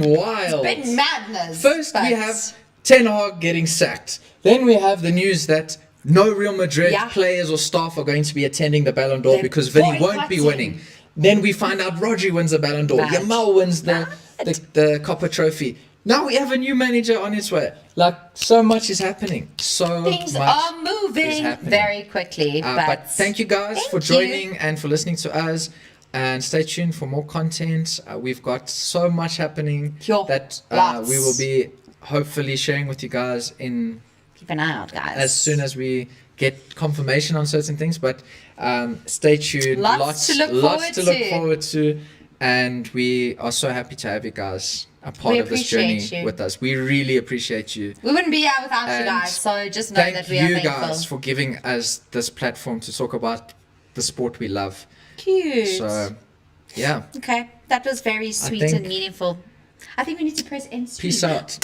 Speaker 1: wild.
Speaker 2: It's been madness.
Speaker 1: First,
Speaker 2: but
Speaker 1: we have Ten Hag getting sacked. Then we have the news that no Real Madrid
Speaker 2: Yeah.
Speaker 1: players or staff are going to be attending the Ballon d'Or
Speaker 2: They're
Speaker 1: because Vinny won't be
Speaker 2: boycotting.
Speaker 1: winning. Then we find out Rodri wins the Ballon d'Or.
Speaker 2: Mad.
Speaker 1: Yamal wins the Copper Trophy. Now we have a new manager on its way. Like, so much is happening. So
Speaker 2: Things
Speaker 1: much
Speaker 2: are
Speaker 1: is
Speaker 2: moving
Speaker 1: happening.
Speaker 2: very quickly.
Speaker 1: But thank you guys
Speaker 2: Thank
Speaker 1: for
Speaker 2: you.
Speaker 1: joining and for listening to us. And stay tuned for more content. We've got so much happening
Speaker 2: Yo,
Speaker 1: that
Speaker 2: lots.
Speaker 1: we will be hopefully sharing with you guys in
Speaker 2: Keep an eye out, guys.
Speaker 1: as soon as we get confirmation on certain things. But stay tuned.
Speaker 2: Lots to look
Speaker 1: forward to. And we are so happy to have you guys a part
Speaker 2: We
Speaker 1: of this journey
Speaker 2: appreciate you.
Speaker 1: with us. We really appreciate you.
Speaker 2: We wouldn't be here without you
Speaker 1: And
Speaker 2: guys, so just know
Speaker 1: Thank
Speaker 2: that we are
Speaker 1: you
Speaker 2: thankful.
Speaker 1: guys for giving us this platform to talk about the sport we love.
Speaker 2: Cute.
Speaker 1: So, yeah.
Speaker 2: Okay, that was very sweet
Speaker 1: think-
Speaker 2: and meaningful. I think we need to press end stream.
Speaker 1: Peace out.